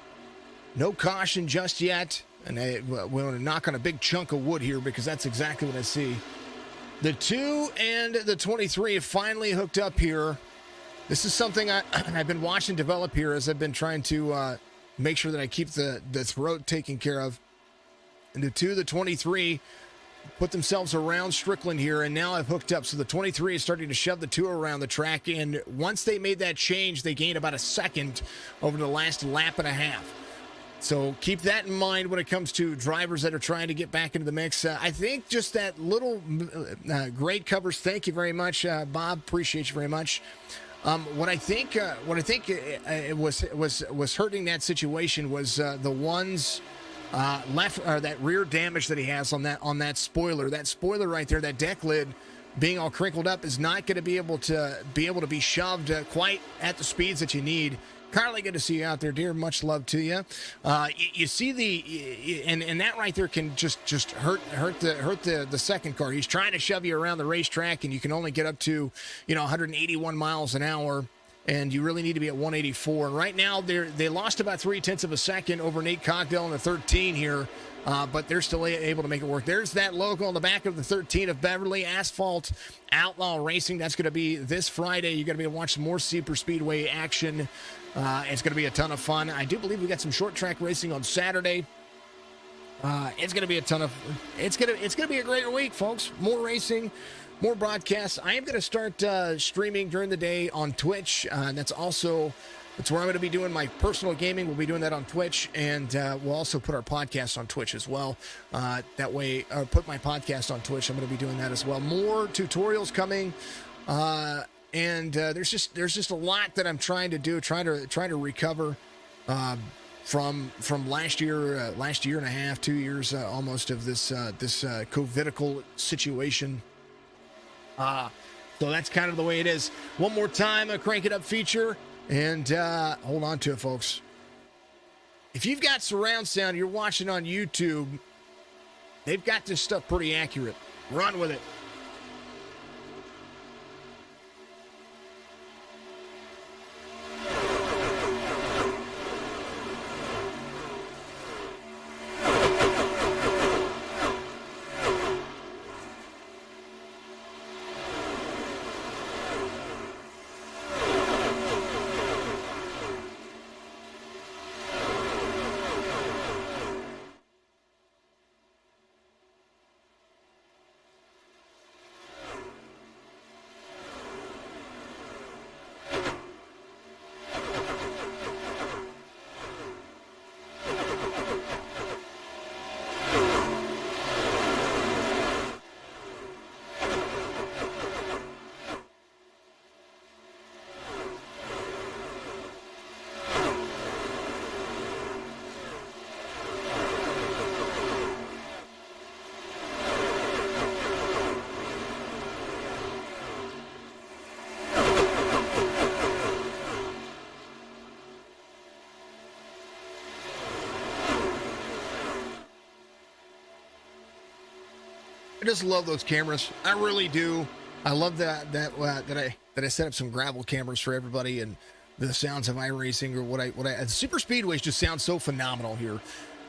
Speaker 1: No caution just yet. And we're going to knock on a big chunk of wood here because that's exactly what I see. The 2 and the 23 have finally hooked up here. This is something I've been watching develop here as I've been trying to make sure that I keep the throat taken care of. And the 2, the 23 put themselves around Strickland here, and now I've hooked up. So the 23 is starting to shove the 2 around the track, and once they made that change, they gained about a second over the last lap and a half. So keep that in mind when it comes to drivers that are trying to get back into the mix. I think just that little great covers. Thank you very much, Bob. Appreciate you very much. What I think it was hurting that situation was the ones left, or that rear damage that he has on that spoiler. That spoiler right there, that deck lid being all crinkled up, is not going to be able to be shoved quite at the speeds that you need. Carly, good to see you out there, dear. Much love to you. You see and that right there can just hurt the second car. He's trying to shove you around the racetrack, and you can only get up to 181 miles an hour, and you really need to be at 184. And right now they lost about 0.3 of a second over Nate Cogdell in the 13 here. But they're still able to make it work. There's that logo on the back of the 13 of Beverly, Asphalt Outlaw Racing. That's going to be this Friday. You're going to be able to watch some more Superspeedway action. It's going to be a ton of fun. I do believe we got some short track racing on Saturday. It's going to be a ton of. It's going to be a great week, folks. More racing, more broadcasts. I am going to start streaming during the day on Twitch. That's where I'm going to be doing my personal gaming. We'll be doing that on Twitch, and we'll also put our podcast on Twitch as well. That way, put my podcast on Twitch. I'm going to be doing that as well. More tutorials coming, and there's just a lot that I'm trying to do, trying to recover from last year and a half, 2 years almost of this COVIDical situation. So that's kind of the way it is. One more time, a Crank It Up feature. And hold on to it, folks. If you've got surround sound, you're watching on YouTube, they've got this stuff pretty accurate. Run with it. I just love those cameras. I really do. I love that I set up some gravel cameras for everybody, and the sounds of iRacing or the Super Speedways just sound so phenomenal here.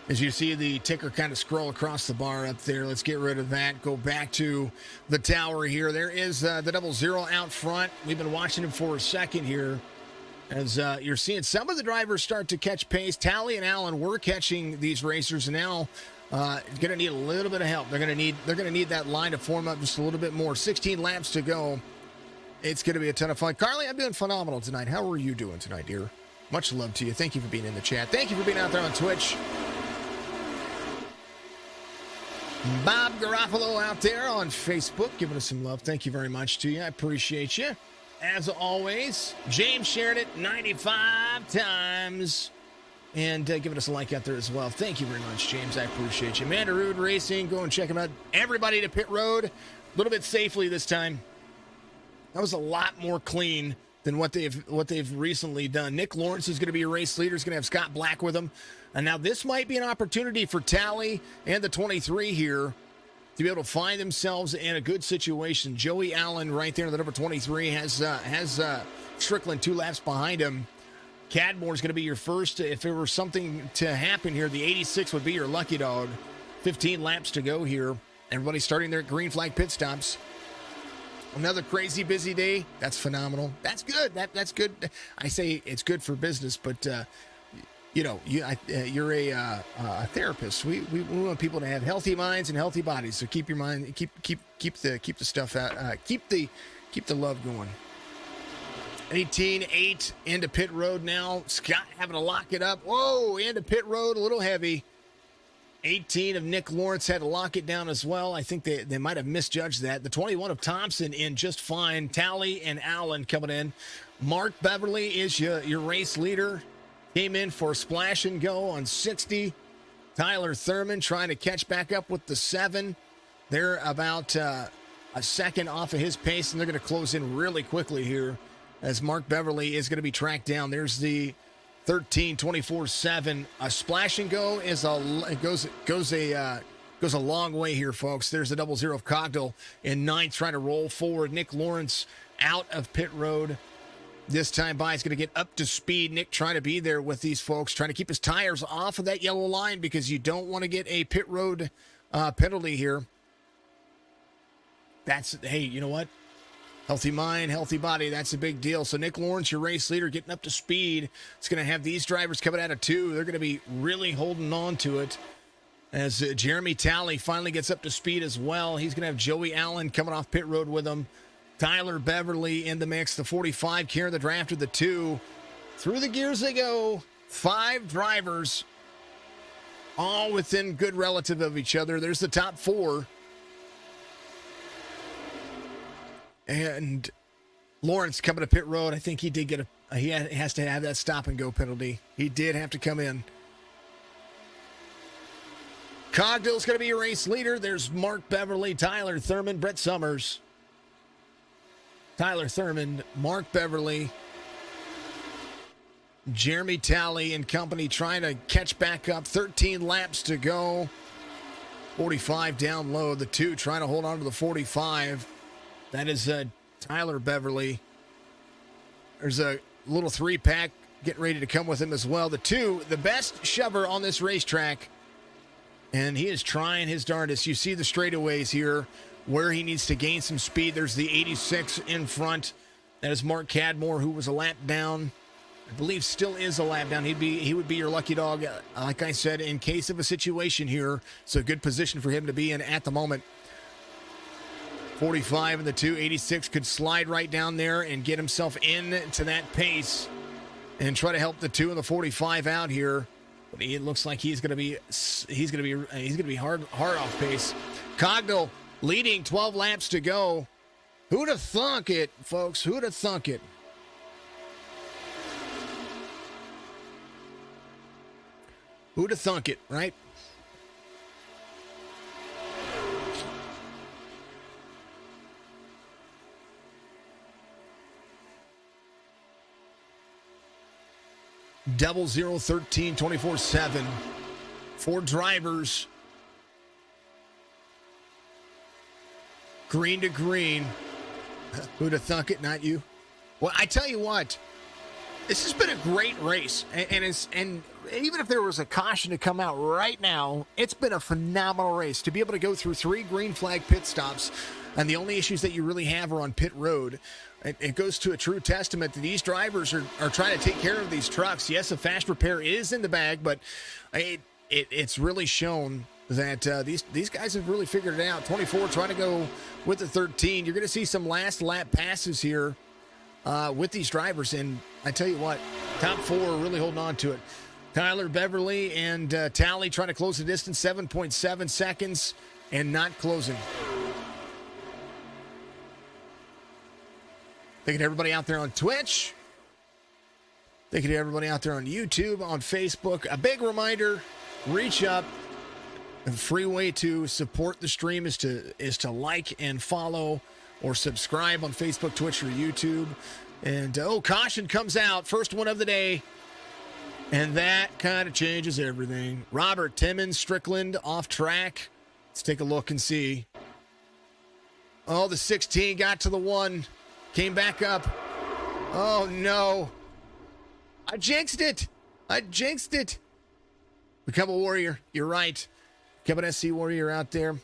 Speaker 1: As you see the ticker kind of scroll across the bar up there. Let's get rid of that. Go back to the tower here. There is the 00 out front. We've been watching him for a second here. As you're seeing some of the drivers start to catch pace. Tally and Allen were catching these racers, and now going to need a little bit of help. They're going to need that line to form up just a little bit more. 16 laps to go. It's going to be a ton of fun. Carly, I'm doing phenomenal tonight. How are you doing tonight, dear? Much love to you. Thank you for being in the chat. Thank you for being out there on Twitch. Bob Garofalo out there on Facebook giving us some love. Thank you very much to you. I appreciate you. As always, James shared it 95 times. And giving us a like out there as well. Thank you very much, James. I appreciate you. Mandarood Racing, go and check them out. Everybody to pit road, a little bit safely this time. That was a lot more clean than what they've recently done. Nick Lawrence is going to be a race leader. He's going to have Scott Black with him. And now this might be an opportunity for Tally and the 23 here to be able to find themselves in a good situation. Joey Allen right there in the number 23 has Strickland 2 laps behind him. Cadmore's going to be your first. If there were something to happen here, the 86 would be your lucky dog. 15 laps to go here. Everybody starting their green flag pit stops. Another crazy busy day. That's phenomenal. That's good. That's good. I say it's good for business, but you're a therapist. We want people to have healthy minds and healthy bodies. So keep your mind, keep the stuff out. Keep the love going. 18-8 into pit road now. Scott having to lock it up. Whoa, into pit road, a little heavy. 18 of Nick Lawrence had to lock it down as well. I think they might have misjudged that. The 21 of Thompson in just fine. Talley and Allen coming in. Mark Beverly is your race leader. Came in for splash and go on 60. Tyler Thurman trying to catch back up with the 7. They're about a second off of his pace, and they're going to close in really quickly here as Mark Beverly is going to be tracked down. There's the 13, 24-7. A splash and go goes a long way here, folks. There's a 00 of Cogdill in 9th trying to roll forward. Nick Lawrence out of pit road. This time by, is going to get up to speed. Nick trying to be there with these folks, trying to keep his tires off of that yellow line because you don't want to get a pit road penalty here. Hey, you know what? Healthy mind, healthy body, that's a big deal. So Nick Lawrence, your race leader, getting up to speed. It's going to have these drivers coming out of 2. They're going to be really holding on to it as Jeremy Talley finally gets up to speed as well. He's going to have Joey Allen coming off pit road with him. Tyler Beverly in the mix, the 45 carrying the draft of the 2. Through the gears they go. 5 drivers, all within good relative of each other. There's the top 4. And Lawrence coming to pit road. I think he did get he has to have that stop and go penalty. He did have to come in. Cogdill's going to be your race leader. There's Mark Beverly, Tyler Thurman, Brett Summers. Tyler Thurman, Mark Beverly, Jeremy Talley and company trying to catch back up. 13 laps to go. 45 down low. The 2 trying to hold on to the 45. That is Tyler Beverly. There's a little 3-pack getting ready to come with him as well. The 2, the best shover on this racetrack. And he is trying his darndest. You see the straightaways here where he needs to gain some speed. There's the 86 in front. That is Mark Cadmore, who was a lap down. I believe still is a lap down. He would be your lucky dog, like I said, in case of a situation here. So a good position for him to be in at the moment. 45 and the 2, 86 could slide right down there and get himself into that pace and try to help the 2 and the 45 out here. But it looks like he's going to be hard off pace. Cogdill leading, 12 laps to go. Who'd have thunk it, folks? Who'd have thunk it? Who'd have thunk it, right? Double 013 24/7. 4 drivers. Green to green. Who'd have thunk it? Not you. Well, I tell you what, this has been a great race, and even if there was a caution to come out right now, it's been a phenomenal race to be able to go through 3 green flag pit stops, and the only issues that you really have are on pit road. It goes to a true testament that these drivers are trying to take care of these trucks. Yes, a fast repair is in the bag, but it's really shown that these guys have really figured it out. 24 trying to go with the 13. You're going to see some last lap passes here with these drivers, and I tell you what, top 4 are really holding on to it. Tyler Beverly and Talley trying to close the distance, 7.7 seconds, and not closing. Thank you to everybody out there on Twitch. Thank you to everybody out there on YouTube, on Facebook. A big reminder, reach up. The free way to support the stream is to like and follow or subscribe on Facebook, Twitch, or YouTube. And, caution comes out. First one of the day. And that kind of changes everything. Robert Timmons, Strickland, off track. Let's take a look and see. Oh, the 16 got to the 1. Came back up. Oh, no. I jinxed it. Become a warrior. You're right. Become an SC warrior out there.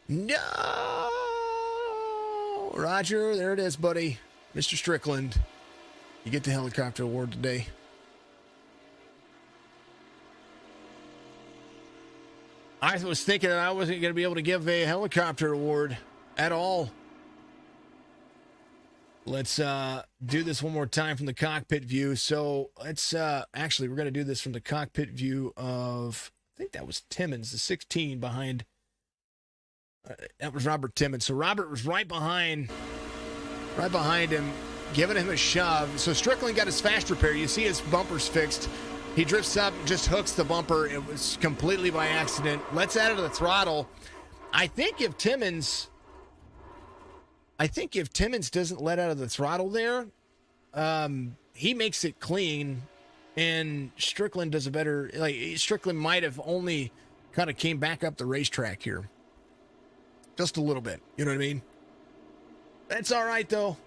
Speaker 1: No. Roger, there it is, buddy. Mr. Strickland. You get the helicopter award today. I was thinking that I wasn't going to be able to give a helicopter award at all. Let's do this one more time from the cockpit view. So let's actually, we're going to do this from the cockpit view of, I think that was Timmons, the 16 behind. That was Robert Timmons. So Robert was right behind him, giving him a shove. So Strickland got his fast repair. You see his bumper's fixed. He drifts up, just hooks the bumper. It was completely by accident. Let's add it to the throttle. I think if Timmons doesn't let out of the throttle there, he makes it clean, and Strickland does a better. Like Strickland might have only kind of came back up the racetrack here, just a little bit. You know what I mean? That's all right though.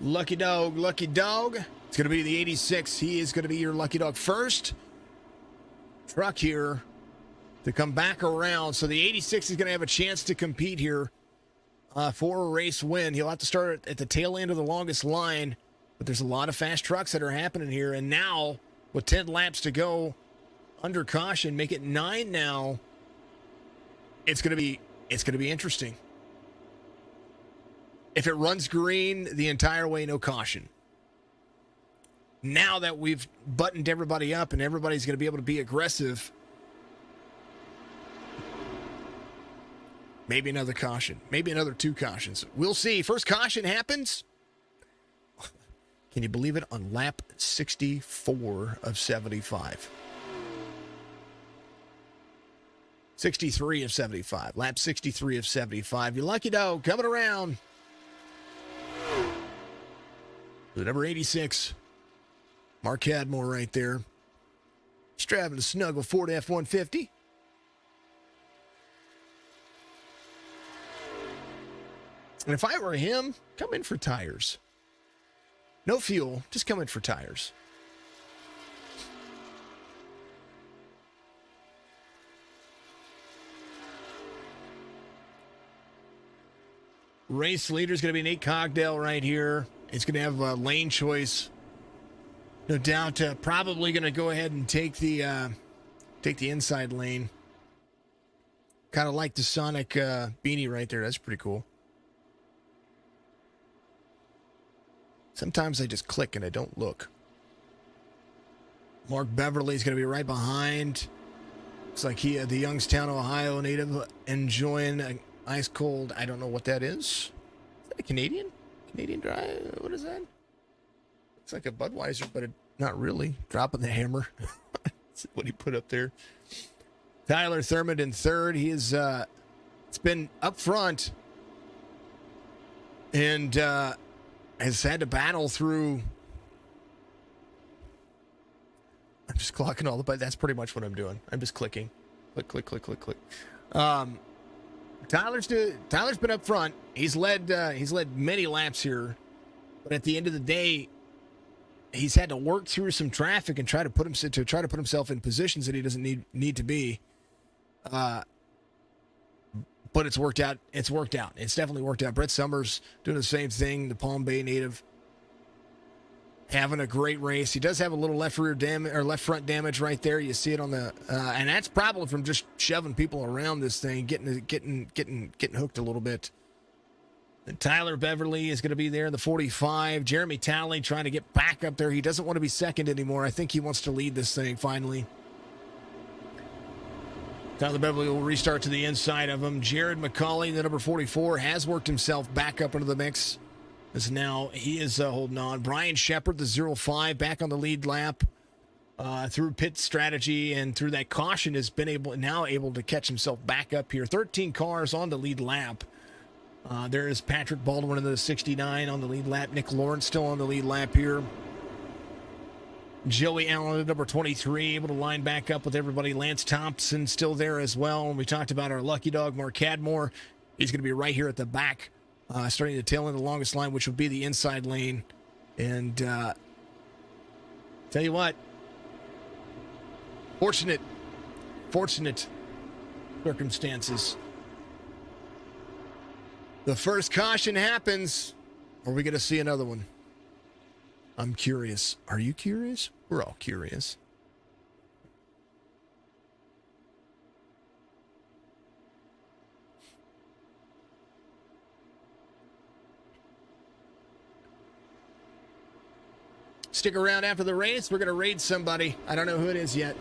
Speaker 1: Lucky dog. It's going to be the 86. He is going to be your lucky dog. First truck here to come back around. So the 86 is going to have a chance to compete here for a race win. He'll have to start at the tail end of the longest line, but there's a lot of fast trucks that are happening here. And now with 10 laps to go under caution, make it 9 now. It's going to be interesting. If it runs green the entire way, no caution. Now that we've buttoned everybody up and everybody's going to be able to be aggressive, maybe another caution, maybe another 2 cautions. We'll see. First caution happens. Can you believe it? On lap 64 of 75. 63 of 75. Lap 63 of 75. Your lucky dog coming around. The number 86. Mark Cadmore right there. He's driving a snuggle Ford F-150. And if I were him, come in for tires. No fuel, just come in for tires. Race leader is going to be Nate Cogdell right here. It's going to have a lane choice. No doubt, probably going to go ahead and take the inside lane. Kind of like the Sonic beanie right there. That's pretty cool. Sometimes I just click and I don't look. Mark Beverly is going to be right behind. Looks like the Youngstown, Ohio native enjoying an ice cold. I don't know what that is. Is that a Canadian? Canadian dry? What is that? It's like a Budweiser, but not really. Dropping the hammer. That's what he put up there. Tyler Thurmond in third. He is, it's been up front and has had to battle through. I'm just clocking all the buttons. That's pretty much what I'm doing. I'm just clicking. Click. Tyler's been up front. He's led many laps here, but at the end of the day, he's had to work through some traffic and try to put himself in positions that he doesn't need to be. But it's worked out. It's definitely worked out. Brett Summers doing the same thing. The Palm Bay native having a great race. He does have a little left front damage right there. You see it on the, and that's probably from just shoving people around this thing, getting hooked a little bit. And Tyler Beverly is going to be there in the 45. Jeremy Talley trying to get back up there. He doesn't want to be second anymore. I think he wants to lead this thing finally. Tyler Beverly will restart to the inside of him. Jared McCauley, the number 44, has worked himself back up into the mix. As now he is holding on. Brian Shepard, the 05, back on the lead lap through pit strategy and through that caution has been able to catch himself back up here. 13 cars on the lead lap. There is Patrick Baldwin in the 69 on the lead lap. Nick Lawrence still on the lead lap here. Joey Allen at number 23, able to line back up with everybody. Lance Thompson still there as well. And we talked about our lucky dog, Mark Cadmore. He's going to be right here at the back, starting to tail in the longest line, which will be the inside lane. And tell you what, fortunate circumstances. The first caution happens. Are we going to see another one? I'm curious. Are you curious? We're all curious. Stick around after the race. We're going to raid somebody. I don't know who it is yet.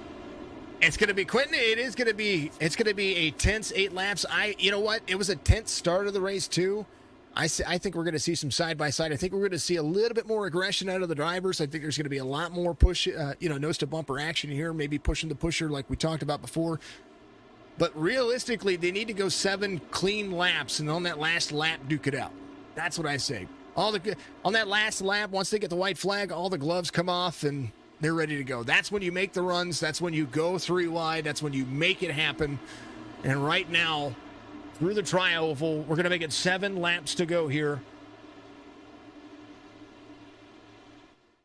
Speaker 1: It's going to be Quentin. It's going to be a tense 8 laps. You know what? It was a tense start of the race too. I think we're going to see some side-by-side. I think we're going to see a little bit more aggression out of the drivers. I think there's going to be a lot more push, nose-to-bumper action here, maybe pushing the pusher like we talked about before. But realistically, they need to go 7 clean laps, and on that last lap, duke it out. That's what I say. On that last lap, once they get the white flag, all the gloves come off, and they're ready to go. That's when you make the runs. That's when you go 3 wide. That's when you make it happen. And right now, through the tri-oval, we're going to make it 7 laps to go here.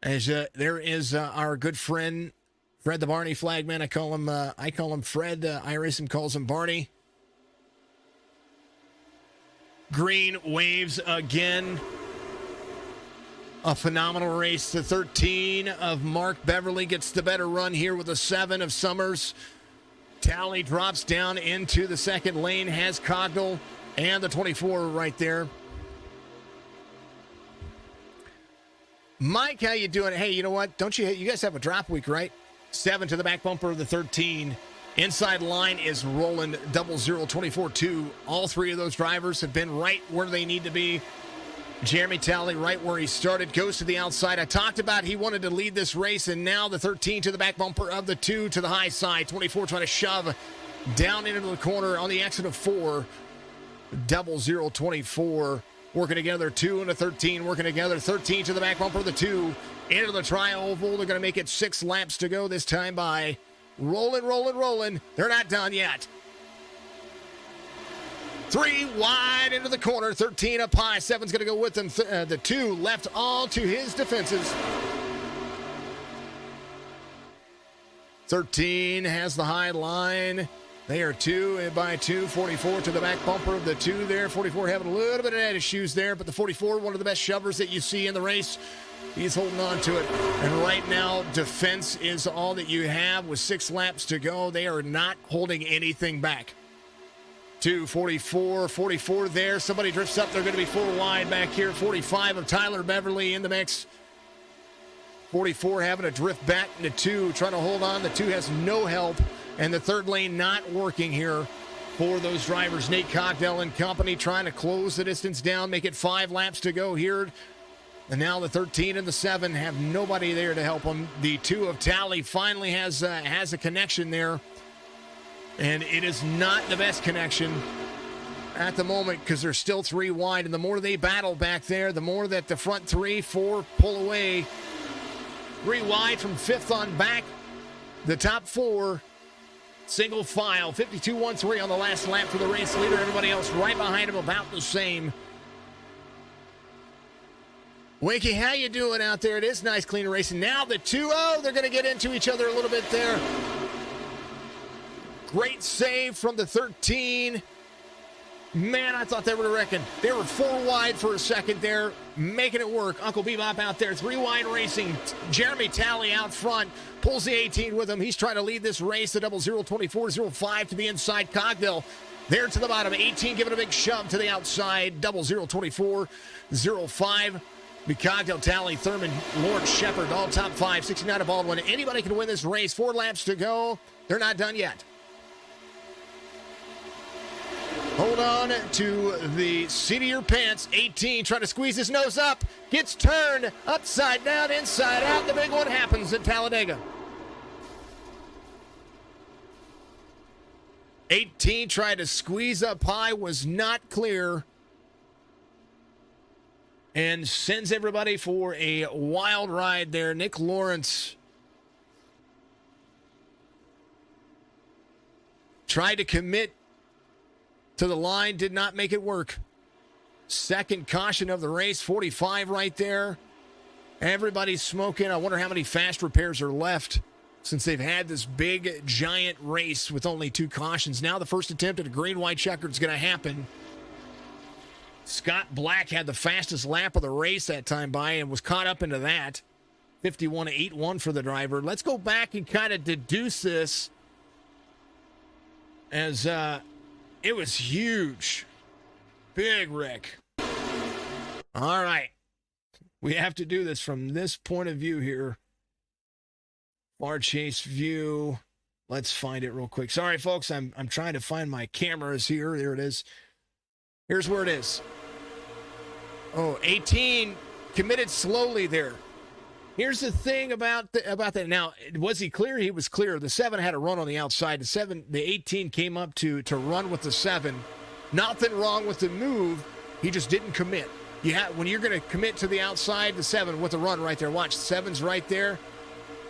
Speaker 1: As there is our good friend, Fred the Barney flagman. I call him Fred. Iracing calls him Barney. Green waves again. A phenomenal race. The 13 of Mark Beverly gets the better run here with the 7 of Summers. Tally drops down into the second lane, has Cogdell and the 24 right there. Mike, how you doing? Hey, you know what? You guys have a drop week, right? 7 to the back bumper of the 13. Inside line is rolling 0024-2. All 3 of those drivers have been right where they need to be. Jeremy Talley right where he started, goes to the outside. I talked about he wanted to lead this race, and now the 13 to the back bumper of the 2 to the high side. 24 trying to shove down into the corner on the exit of 4. 0024 working together. 2 and a 13 working together. 13 to the back bumper of the 2 into the tri-oval. They're going to make it 6 laps to go this time by. Rolling. They're not done yet. 3 wide into the corner, 13 up high, 7's going to go with them. The 2 left all to his defenses. 13 has the high line. They are 2 by 2, 44 to the back bumper of the 2 there. 44 having a little bit of issues there, but the 44, one of the best shovers that you see in the race. He's holding on to it. And right now, defense is all that you have with 6 laps to go. They are not holding anything back. 44 there. Somebody drifts up. They're going to be 4 wide back here. 45 of Tyler Beverly in the mix. 44 having to drift back into 2, trying to hold on. The 2 has no help, and the 3rd lane not working here for those drivers. Nate Cogdell and company trying to close the distance down, make it 5 laps to go here. And now the 13 and the 7 have nobody there to help them. The 2 of Tally finally has a connection there. And it is not the best connection at the moment because they're still 3 wide. And the more they battle back there, the more that the front 3, 4 pull away. 3 wide from 5th on back. The top 4, single file. 52-1-3 on the last lap for the race leader. Everybody else right behind him about the same. Winky, how you doing out there? It is nice, clean racing. Now the 2, they're going to get into each other a little bit there. Great save from the 13. Man, I thought they were wrecking. They were 4 wide for a second there, making it work. Uncle Bebop out there, 3 wide racing. Jeremy Talley out front, pulls the 18 with him. He's trying to lead this race. The 0024-05 to the inside. Cogdell there to the bottom. 18 giving a big shove to the outside. 0024-05. Cogdell, Talley, Thurman, Lawrence Shepard, all top 5. 69 of Baldwin. Anybody can win this race. 4 laps to go. They're not done yet. Hold on to the seat of your pants. 18 trying to squeeze his nose up. Gets turned upside down, inside out. The big one happens at Talladega. 18 tried to squeeze up high, was not clear. And sends everybody for a wild ride there. Nick Lawrence Tried to commit to the line, did not make it work. Second caution of the race, 45 right there. Everybody's smoking. I wonder how many fast repairs are left since they've had this big, giant race with only 2 cautions. Now the first attempt at a green-white checkered is going to happen. Scott Black had the fastest lap of the race that time by and was caught up into that. 51.81 for the driver. Let's go back and kind of deduce this as it was huge. Big wreck. All right. We have to do this from this point of view here. Far chase view. Let's find it real quick. Sorry, folks. I'm trying to find my cameras here. There it is. Here's where it is. Oh, 18 committed slowly there. Here's the thing about that. Now, was he clear? He was clear. The 7 had a run on the outside. The 18 came up to run with the 7. Nothing wrong with the move. He just didn't commit. When you're going to commit to the outside, the 7 with the run right there. Watch, 7's right there.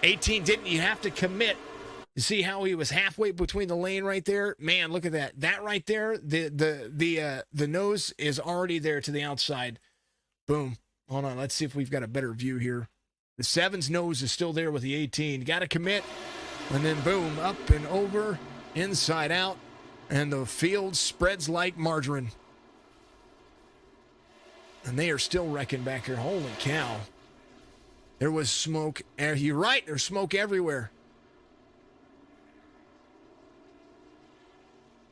Speaker 1: 18 didn't. You have to commit. You see how he was halfway between the lane right there? Man, look at that. That right there, the nose is already there to the outside. Boom. Hold on. Let's see if we've got a better view here. The 7's nose is still there with the 18. Got to commit. And then boom, up and over, inside out. And the field spreads like margarine. And they are still wrecking back here. Holy cow. There was smoke. You're right. There's smoke everywhere.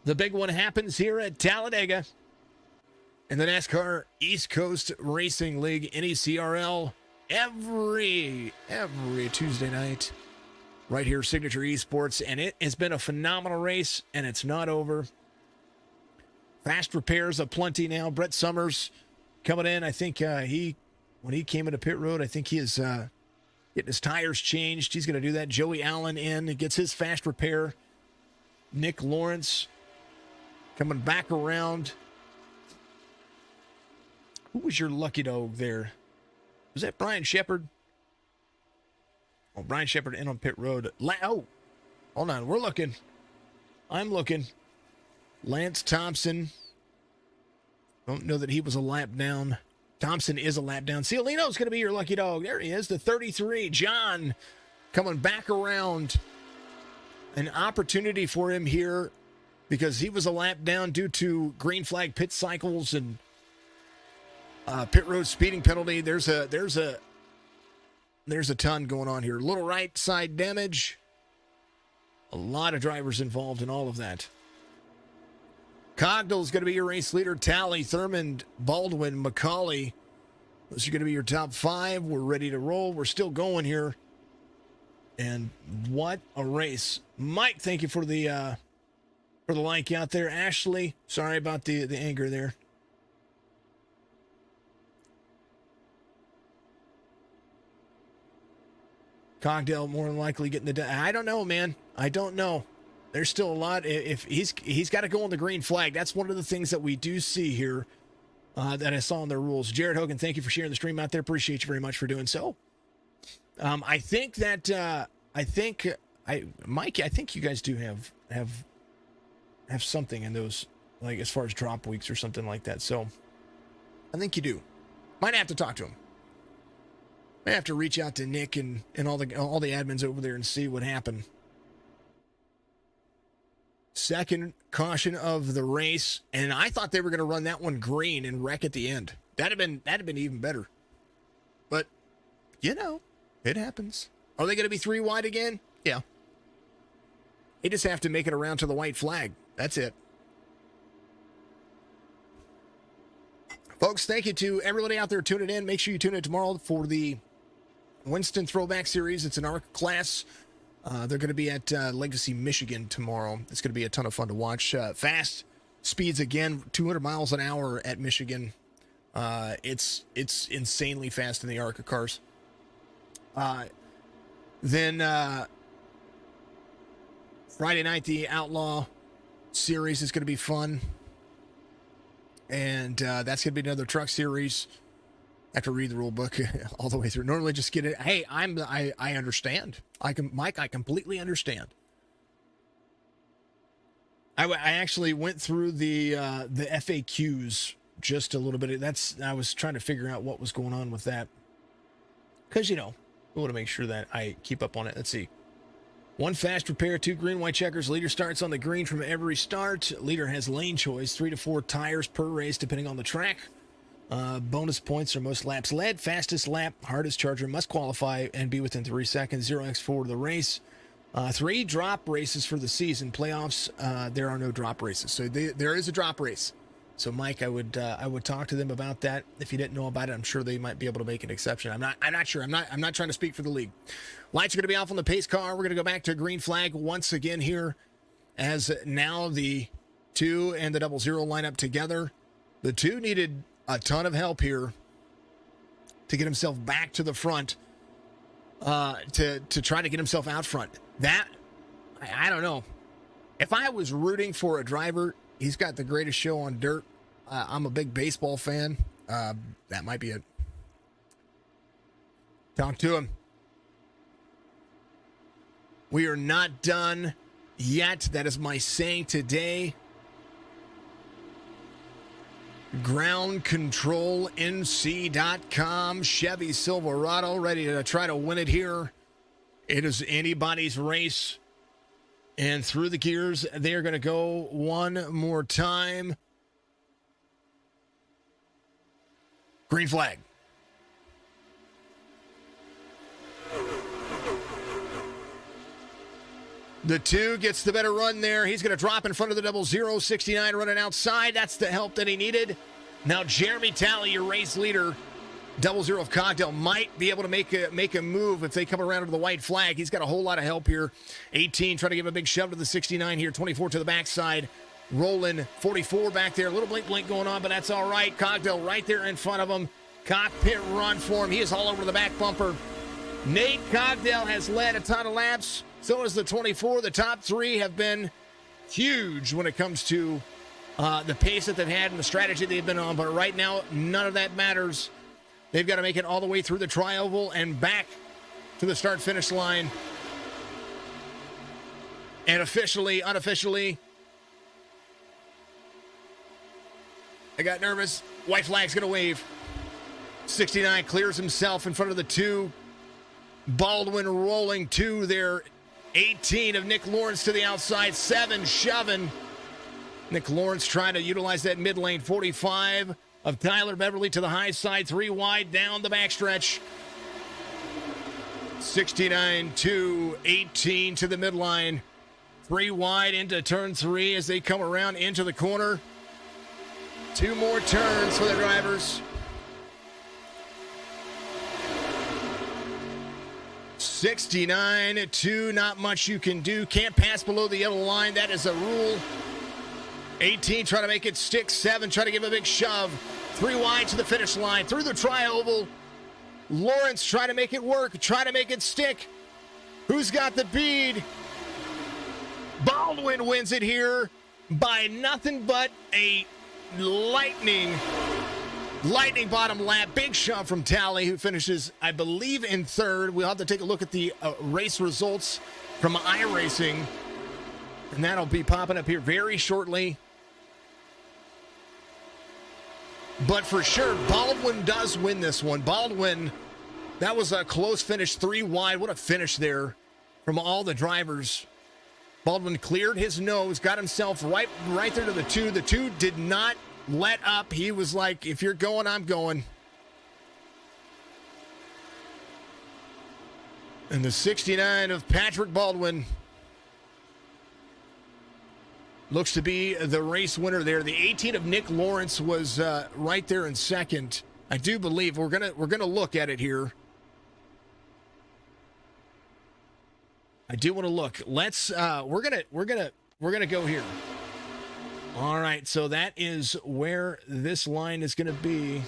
Speaker 1: The big one happens here at Talladega in the NASCAR East Coast Racing League, NECRL, every Tuesday night right here, Signature Esports. And it has been a phenomenal race, and it's not over. Fast repairs aplenty now. Brett Summers coming in. I think when he came into pit road, I think he is getting his tires changed. He's going to do that. Joey Allen in. He gets his fast repair. Nick Lawrence coming back around. Who was your lucky dog there? Was that Brian Shepard? Oh, Brian Shepard in on pit road. Oh, hold on. We're looking. I'm looking. Lance Thompson. Don't know that he was a lap down. Thompson is a lap down. Ciolino's going to be your lucky dog. There he is, the 33. John coming back around. An opportunity for him here because he was a lap down due to green flag pit cycles and pit road speeding penalty. There's a ton going on here. Little right side damage. A lot of drivers involved in all of that. Cogdell's going to be your race leader. Talley, Thurmond, Baldwin, McCauley. Those are going to be your top 5. We're ready to roll. We're still going here. And what a race. Mike, thank you for the like out there. Ashley, sorry about the anger there. Cogdell more than likely getting I don't know, man. I don't know. There's still a lot. If he's got to go on the green flag. That's one of the things that we do see here that I saw in their rules. Jared Hogan, thank you for sharing the stream out there. Appreciate you very much for doing so. I think that Mike, I think you guys do have something in those, like as far as drop weeks or something like that. So I think you do. Might have to talk to him. Might have to reach out to Nick and all the admins over there and see what happened. Second caution of the race, and I thought they were going to run that one green and wreck at the end. That'd have been even better. But it happens. Are they going to be 3 wide again? Yeah. They just have to make it around to the white flag. That's it. Folks, thank you to everybody out there tuning in. Make sure you tune in tomorrow for the Winston Throwback Series. It's an ARC class. They're going to be at Legacy, Michigan tomorrow. It's going to be a ton of fun to watch. Fast speeds again, 200 miles an hour at Michigan. It's insanely fast in the ARCA cars. Then Friday night, the Outlaw Series is going to be fun. And that's going to be another truck series. I have to read the rule book all the way through. Normally just get it. Hey, I understand. Mike, I completely understand. I actually went through the FAQs just a little bit. I was trying to figure out what was going on with that. Because, we want to make sure that I keep up on it. Let's see. 1 fast repair, 2 green, white checkers. Leader starts on the green from every start. Leader has lane choice, 3 to 4 tires per race, depending on the track. Bonus points are most laps led. Fastest lap, hardest charger must qualify and be within 3 seconds. 0x4 to the race. 3 drop races for the season. Playoffs, there are no drop races. So there is a drop race. So Mike, I would talk to them about that. If you didn't know about it, I'm sure they might be able to make an exception. I'm not sure. I'm not trying to speak for the league. Lights are going to be off on the pace car. We're going to go back to a green flag once again here, as now the 2 and the 00 line up together. The 2 needed a ton of help here to get himself back to the front, to try to get himself out front. That, I don't know. If I was rooting for a driver, he's got the greatest show on dirt. I'm a big baseball fan. That might be it. Talk to him. We are not done yet. That is my saying today. GroundControlNC.com. Chevy Silverado ready to try to win it here. It is anybody's race. And through the gears, they are going to go one more time. Green flag. The 2 gets the better run there. He's going to drop in front of the 00, 69 running outside. That's the help that he needed. Now Jeremy Talley, your race leader, 00 of Cogdell, might be able to make a move if they come around to the white flag. He's got a whole lot of help here. 18 trying to give a big shove to the 69 here. 24 to the backside. Rolling 44 back there. A little blink going on, but that's all right. Cogdell right there in front of him. Cockpit run for him. He is all over the back bumper. Nate Cogdell has led a ton of laps. So is the 24. The top 3 have been huge when it comes to the pace that they've had and the strategy they've been on. But right now, none of that matters. They've got to make it all the way through the tri-oval and back to the start-finish line. And officially, unofficially, I got nervous. White flag's going to wave. 69 clears himself in front of the 2. Baldwin rolling 2 there. 18 of Nick Lawrence to the outside. 7 shoving. Nick Lawrence trying to utilize that mid lane. 45 of Tyler Beverly to the high side. 3 wide down the backstretch. 69 to 18 to the midline. 3 wide into turn 3 as they come around into the corner. 2 more turns for the drivers. 69 to not much you can do. Can't pass below the yellow line. That is a rule. 18 trying to make it stick. 7 trying to give a big shove. 3 wide to the finish line. Through the tri-oval. Lawrence trying to make it work. Trying to make it stick. Who's got the bead? Baldwin wins it here by nothing but a lightning bottom lap. Big shove from Talley, who finishes, I believe, in 3rd. We'll have to take a look at the race results from Iracing, and that'll be popping up here very shortly. But for sure, Baldwin does win this one. Baldwin, that was a close finish, 3 wide. What a finish there from all the drivers. Baldwin cleared his nose, got himself right there to the 2. The 2 did not let up. He was like, if you're going, I'm going. And the 69 of Patrick Baldwin looks to be the race winner there. The 18 of Nick Lawrence was right there in 2nd. I do believe we're gonna look at it here. I do want to look. Let's we're gonna go here. All right, so that is where this line is going to be.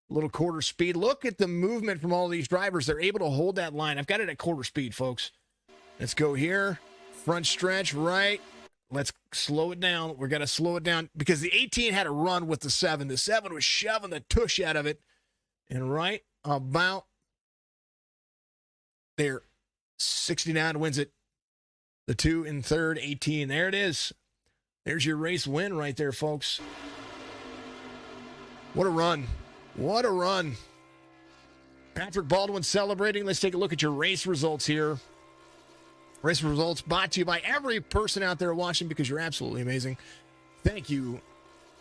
Speaker 1: A little quarter speed. Look at the movement from all these drivers. They're able to hold that line. I've got it at quarter speed, folks. Let's go here. Front stretch, right. Let's slow it down. We're going to slow it down because the 18 had a run with the 7. The 7 was shoving the tush out of it. And right about there, 69 wins it. The 2 in 3rd, 18. There it is. There's your race win right there, folks. What a run. What a run. Patrick Baldwin celebrating. Let's take a look at your race results here. Race results brought to you by every person out there watching because you're absolutely amazing. Thank you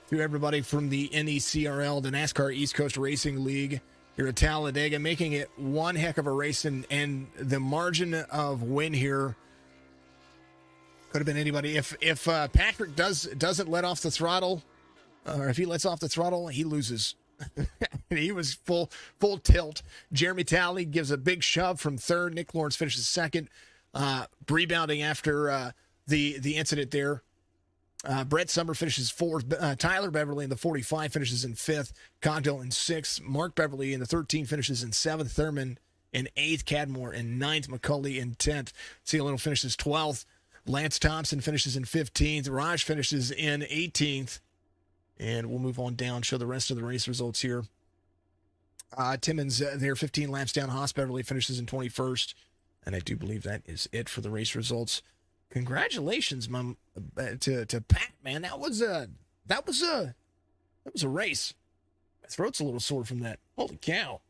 Speaker 1: to everybody from the NECRL, the NASCAR East Coast Racing League here at Talladega, making it one heck of a race, and the margin of win here could have been anybody. If Patrick doesn't let off the throttle, or if he lets off the throttle, he loses. He was full tilt. Jeremy Talley gives a big shove from third. Nick Lawrence finishes second, rebounding after the incident there. Brett Summer finishes fourth. Tyler Beverly in the 45 finishes in fifth. Cogdill in sixth. Mark Beverly in the 13 finishes in seventh. Thurman in eighth. Cadmore in ninth. McCulley in 10th. Ciolino finishes 12th. Lance Thompson finishes in 15th. Raj finishes in 18th. And we'll move on down, show the rest of the race results here. Timmons there, 15 laps down. Haas Beverly finishes in 21st. And I do believe that is it for the race results. Congratulations, to Pat, man. That was a race. My throat's a little sore from that. Holy cow.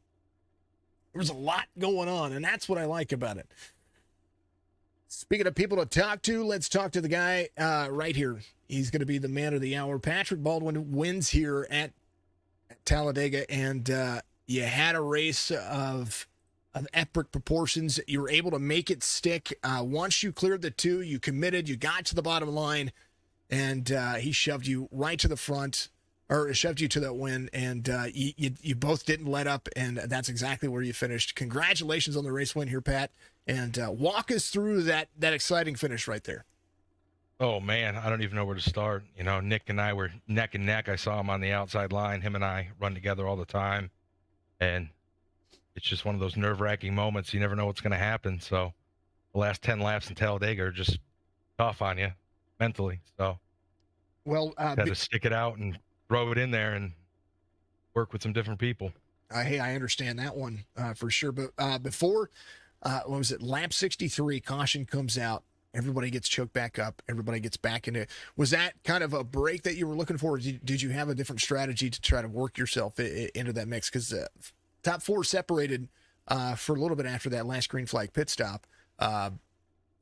Speaker 1: There was a lot going on, and that's what I like about it. Speaking of people to talk to, let's talk to the guy right here. He's going to be the man of the hour. Patrick Baldwin wins here at Talladega, and you had a race of epic proportions. You were able to make it stick. Once you cleared the two, you committed, you got to the bottom line, and he shoved you right to the front, or shoved you to that win, and you both didn't let up, and that's exactly where you finished. Congratulations on the race win here, Pat, and walk us through that exciting finish right there.
Speaker 2: Oh, man, I don't even know where to start. You know, Nick and I were neck and neck. I saw him on the outside line. Him and I run together all the time, and it's just one of those nerve-wracking moments. You never know what's going to happen. So the last 10 laps in Talladega are just tough on you mentally. So
Speaker 1: well,
Speaker 2: got to stick it out and throw it in there and work with some different people.
Speaker 1: Hey, I understand that one for sure. But before, what was it, lap 63, caution comes out. Everybody gets choked back up. Everybody gets back into it. Was that kind of a break that you were looking for? Or did you have a different strategy to try to work yourself into that mix? Because top four separated for a little bit after that last green flag pit stop. You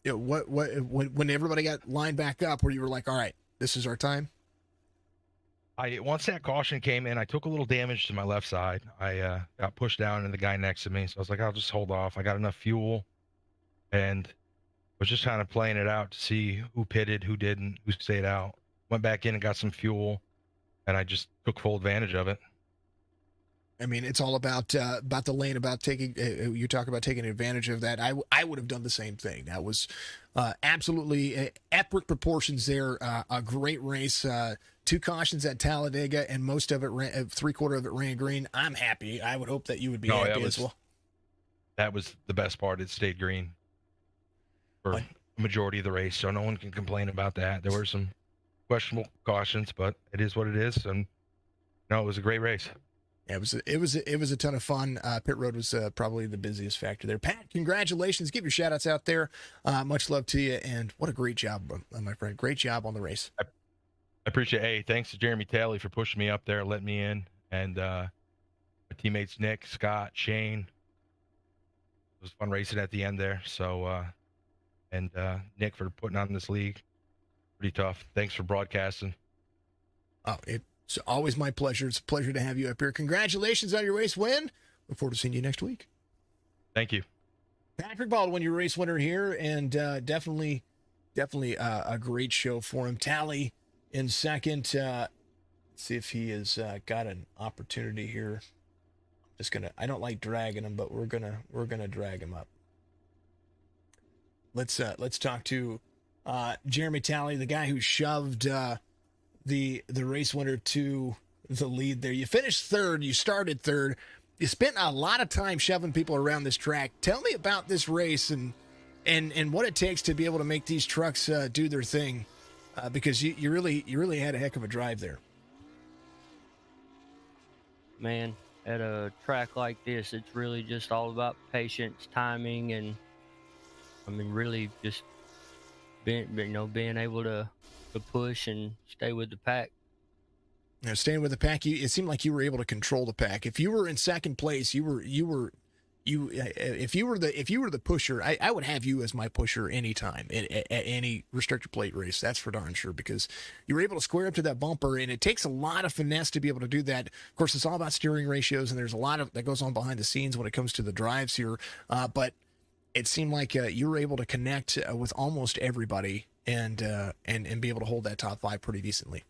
Speaker 1: know, when everybody got lined back up, where you were like, all right, this is our time?
Speaker 2: Once that caution came in, I took a little damage to my left side. I got pushed down and the guy next to me. So I was like, I'll just hold off. I got enough fuel and was just kind of playing it out to see who pitted, who didn't, who stayed out. Went back in and got some fuel, and I just took full advantage of it.
Speaker 1: I mean, it's all about the lane, about taking. You talk about taking advantage of that. I would have done the same thing. That was absolutely epic proportions there. A great race. Two cautions at Talladega, and most of it, 3/4 of it ran green. I'm happy. I would hope that you would be happy as well.
Speaker 2: That was the best part. It stayed green for a majority of the race, so no one can complain about that. There were some questionable cautions, but it is what it is, and no, it was a great race.
Speaker 1: Yeah, it was a ton of fun. Pit road was probably the busiest factor there. Pat, congratulations! Give your shout outs out there. Much love to you, and what a great job, my friend. Great job on the race.
Speaker 2: I appreciate it. Hey, thanks to Jeremy Talley for pushing me up there, letting me in, and my teammates Nick, Scott, Shane. It was fun racing at the end there. So, and Nick for putting on this league. Pretty tough. Thanks for broadcasting.
Speaker 1: Oh, it's always my pleasure. It's a pleasure to have you up here. Congratulations on your race win. Look forward to seeing you next week.
Speaker 2: Thank you.
Speaker 1: Patrick Baldwin, your race winner here, and definitely a great show for him. Tally in second. See if he has got an opportunity here. I don't like dragging him, but we're gonna drag him up. Let's talk to Jeremy Talley, the guy who shoved the race winner to the lead there. You finished third. You started third. You spent a lot of time shoving people around this track. Tell me about this race and what it takes to be able to make these trucks do their thing, because you really had a heck of a drive there.
Speaker 3: Man, at a track like this, it's really just all about patience, timing, and I mean, really just being able to to push and stay with the pack.
Speaker 1: Now, staying with the pack, it seemed like you were able to control the pack. If you were in second place, if you were the pusher, I would have you as my pusher anytime at any restrictor plate race. That's for darn sure, because you were able to square up to that bumper, and it takes a lot of finesse to be able to do that. Of course, it's all about steering ratios, and there's a lot of that goes on behind the scenes when it comes to the drives here. But it seemed like you were able to connect with almost everybody and be able to hold that top five pretty decently.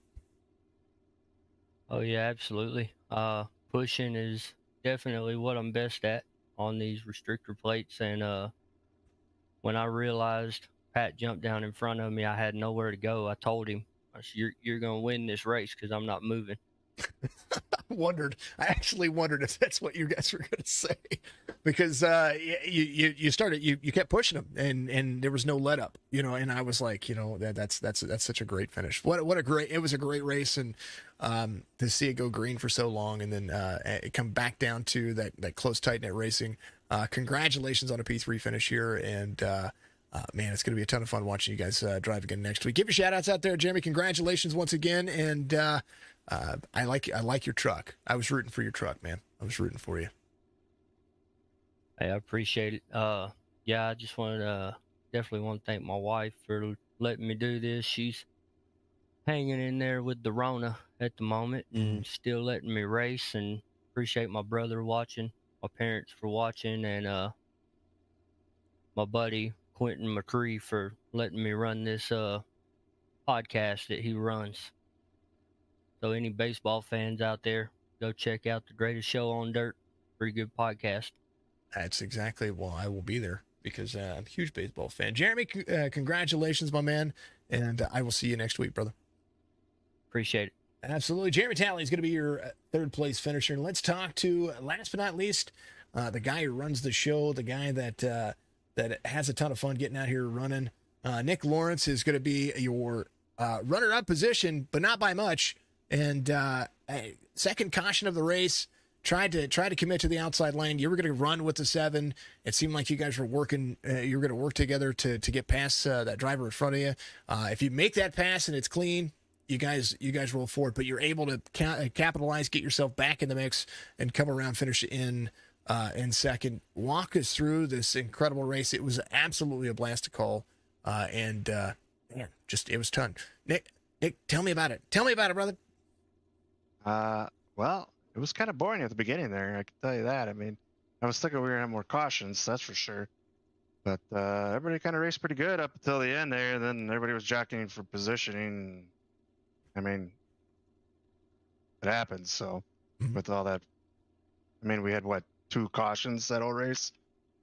Speaker 3: Oh yeah, absolutely. Pushing is definitely what I'm best at on these restrictor plates. And when I realized Pat jumped down in front of me, I had nowhere to go. I told him, I said, you're going to win this race because I'm not moving.
Speaker 1: I actually wondered if that's what you guys were going to say, because you kept pushing them and there was no let up, and I was like, that's such a great finish. It was a great race. And to see it go green for so long and then it come back down to that close, tight net racing. Congratulations on a P3 finish here. And man, it's going to be a ton of fun watching you guys drive again next week. Give your shout outs out there, Jeremy. Congratulations once again. And I like your truck. I was rooting for your truck, man. I was rooting for you.
Speaker 3: Hey, I appreciate it. Yeah, I just definitely want to thank my wife for letting me do this. She's hanging in there with the Rona at the moment and still letting me race, and appreciate my brother watching, my parents for watching, and my buddy Quentin McCree for letting me run this podcast that he runs. So any baseball fans out there, go check out the Greatest Show on Dirt. Pretty good podcast.
Speaker 1: That's exactly, well, I will be there because I'm a huge baseball fan. Jeremy, congratulations, my man, and I will see you next week, brother.
Speaker 3: Appreciate it.
Speaker 1: Absolutely. Jeremy Talley is going to be your third place finisher. And let's talk to, last but not least, the guy who runs the show, the guy that has a ton of fun getting out here running. Nick Lawrence is going to be your runner-up position, but not by much. And second caution of the race, tried to commit to the outside lane. You were going to run with the 7. It seemed like you guys were working. You were going to work together to get past that driver in front of you. If you make that pass and it's clean, you guys roll forward. But you're able to capitalize, get yourself back in the mix, and come around, finish in second. Walk us through this incredible race. It was absolutely a blast to call, and man, it was ton. Nick, tell me about it. Tell me about it, brother.
Speaker 4: Well, it was kind of boring at the beginning there. I can tell you that. I mean, I was thinking we were gonna have more cautions, that's for sure. But everybody kind of raced pretty good up until the end there. And then everybody was jockeying for positioning. I mean, it happens. So with all that, I mean, we had 2 cautions that whole race.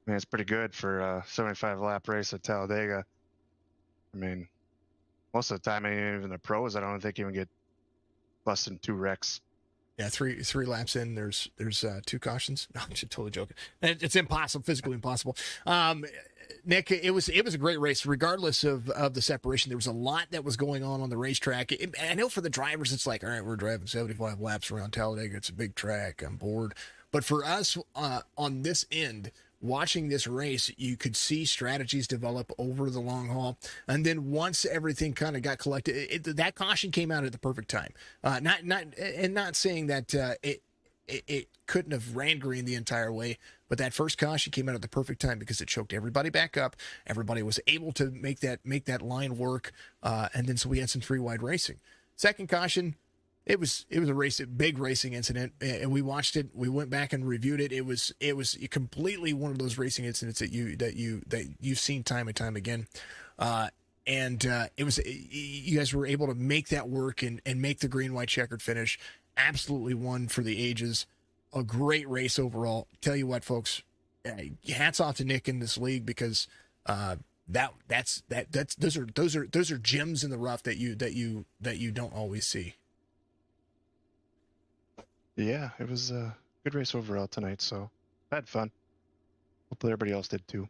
Speaker 4: I mean, it's pretty good for a 75 lap race at Talladega. I mean, most of the time, even the pros, I don't think even get less than 2 wrecks.
Speaker 1: Yeah, three laps in, there's 2 cautions. No, I'm just totally joking. It's impossible, physically impossible. Nick, it was a great race, regardless of the separation. There was a lot that was going on the racetrack. I know for the drivers, it's like, all right, we're driving 75 laps around Talladega. It's a big track. I'm bored. But for us on this end, watching this race, you could see strategies develop over the long haul. And then once everything kind of got collected, that caution came out at the perfect time. Not saying that it couldn't have ran green the entire way, but that first caution came out at the perfect time because it choked everybody back up. Everybody was able to make that line work. And then so we had some 3-wide racing. Second caution, it was a big racing incident, and we watched it. We went back and reviewed it. It was completely one of those racing incidents that you've seen time and time again. It was, you guys were able to make that work and make the green white checkered finish. Absolutely one for the ages. A great race overall. Tell you what, folks, hats off to Nick in this league, because those are gems in the rough that you don't always see.
Speaker 4: Yeah, it was a good race overall tonight, so I had fun. Hopefully everybody else did too.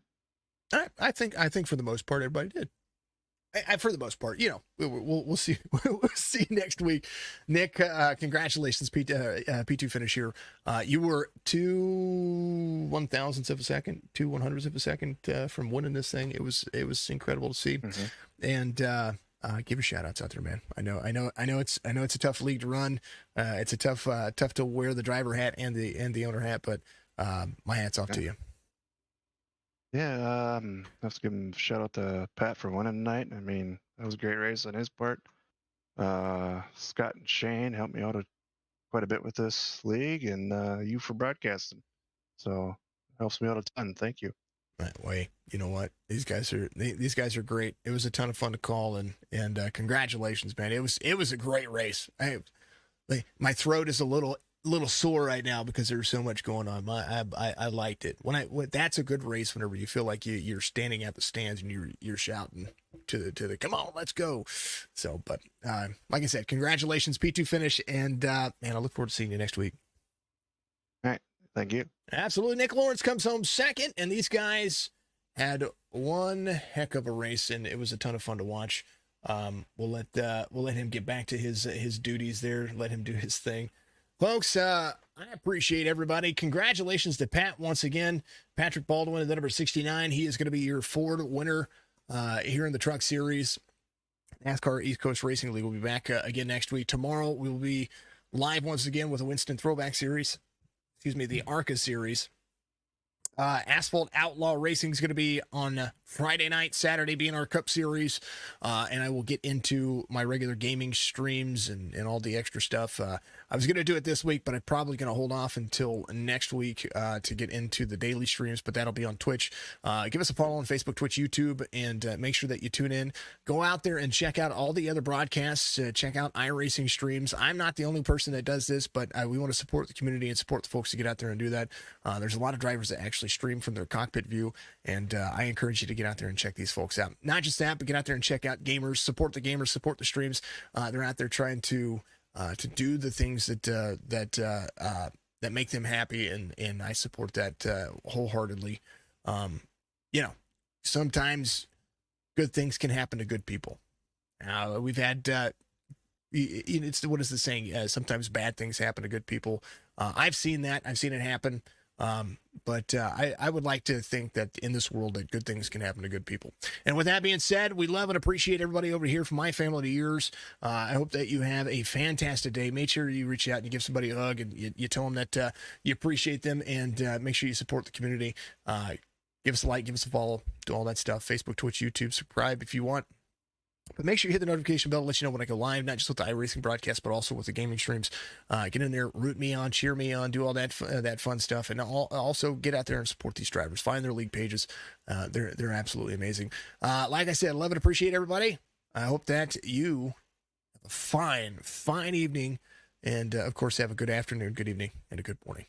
Speaker 1: I think for the most part everybody did. For the most part, we'll see. We'll see next week. Nick, congratulations, P2 finish here. You were 2 1,000ths of a second, 2 100ths of a second from winning this thing. It was incredible to see, and give your shout outs out there, man. I know it's a tough league to run. It's a tough to wear the driver hat and the owner hat, but my hat's off to you.
Speaker 4: Yeah, I have to give him a shout out to Pat for winning tonight. I mean, that was a great race on his part. Scott and Shane helped me out quite a bit with this league, and you for broadcasting. So it helps me out a ton. Thank you.
Speaker 1: That way, you know what? These guys are great. It was a ton of fun to call, and congratulations, man. It was a great race. My throat is a little sore right now because there's so much going on. I liked it. When that's a good race whenever you feel like you're standing at the stands and you're shouting to the come on, let's go. So, but like I said, congratulations, P2 finish, and man, I look forward to seeing you next week.
Speaker 4: All right, thank you.
Speaker 1: Absolutely. Nick Lawrence comes home second, and these guys had one heck of a race, and it was a ton of fun to watch. We'll let him get back to his duties there. Let him do his thing. Folks, I appreciate everybody. Congratulations to Pat once again. Patrick Baldwin at the number 69. He is going to be your Ford winner here in the Truck Series. NASCAR East Coast Racing League will be back again next week. Tomorrow we will be live once again with a Winston Throwback Series. Excuse me, the ARCA Series. Asphalt Outlaw Racing is going to be on Friday night, Saturday being our Cup Series, and I will get into my regular gaming streams and all the extra stuff. I was going to do it this week, but I'm probably going to hold off until next week to get into the daily streams, but that'll be on Twitch. Give us a follow on Facebook, Twitch, YouTube, and make sure that you tune in. Go out there and check out all the other broadcasts. Check out iRacing streams. I'm not the only person that does this, but we want to support the community and support the folks to get out there and do that. There's a lot of drivers that actually stream from their cockpit view, and I encourage you to get out there and check these folks out. Not just that, but get out there and check out gamers, support the streams. They're out there trying to do the things that make them happy, and I support that wholeheartedly. Sometimes good things can happen to good people. We've had it's what is the saying? Sometimes bad things happen to good people. I've seen that. I've seen it happen. But I would like to think that in this world that good things can happen to good people. And with that being said, we love and appreciate everybody over here from my family to yours. I hope that you have a fantastic day. Make sure you reach out and you give somebody a hug and you tell them that you appreciate them, and make sure you support the community. Give us a like, give us a follow, do all that stuff. Facebook, Twitch, YouTube, subscribe if you want. But make sure you hit the notification bell to let you know when I go live, not just with the iRacing broadcast, but also with the gaming streams. Get in there, root me on, cheer me on, do all that fun stuff, and also get out there and support these drivers. Find their league pages. They're absolutely amazing. Like I said, love and appreciate everybody. I hope that you have a fine evening, and of course have a good afternoon, good evening, and a good morning.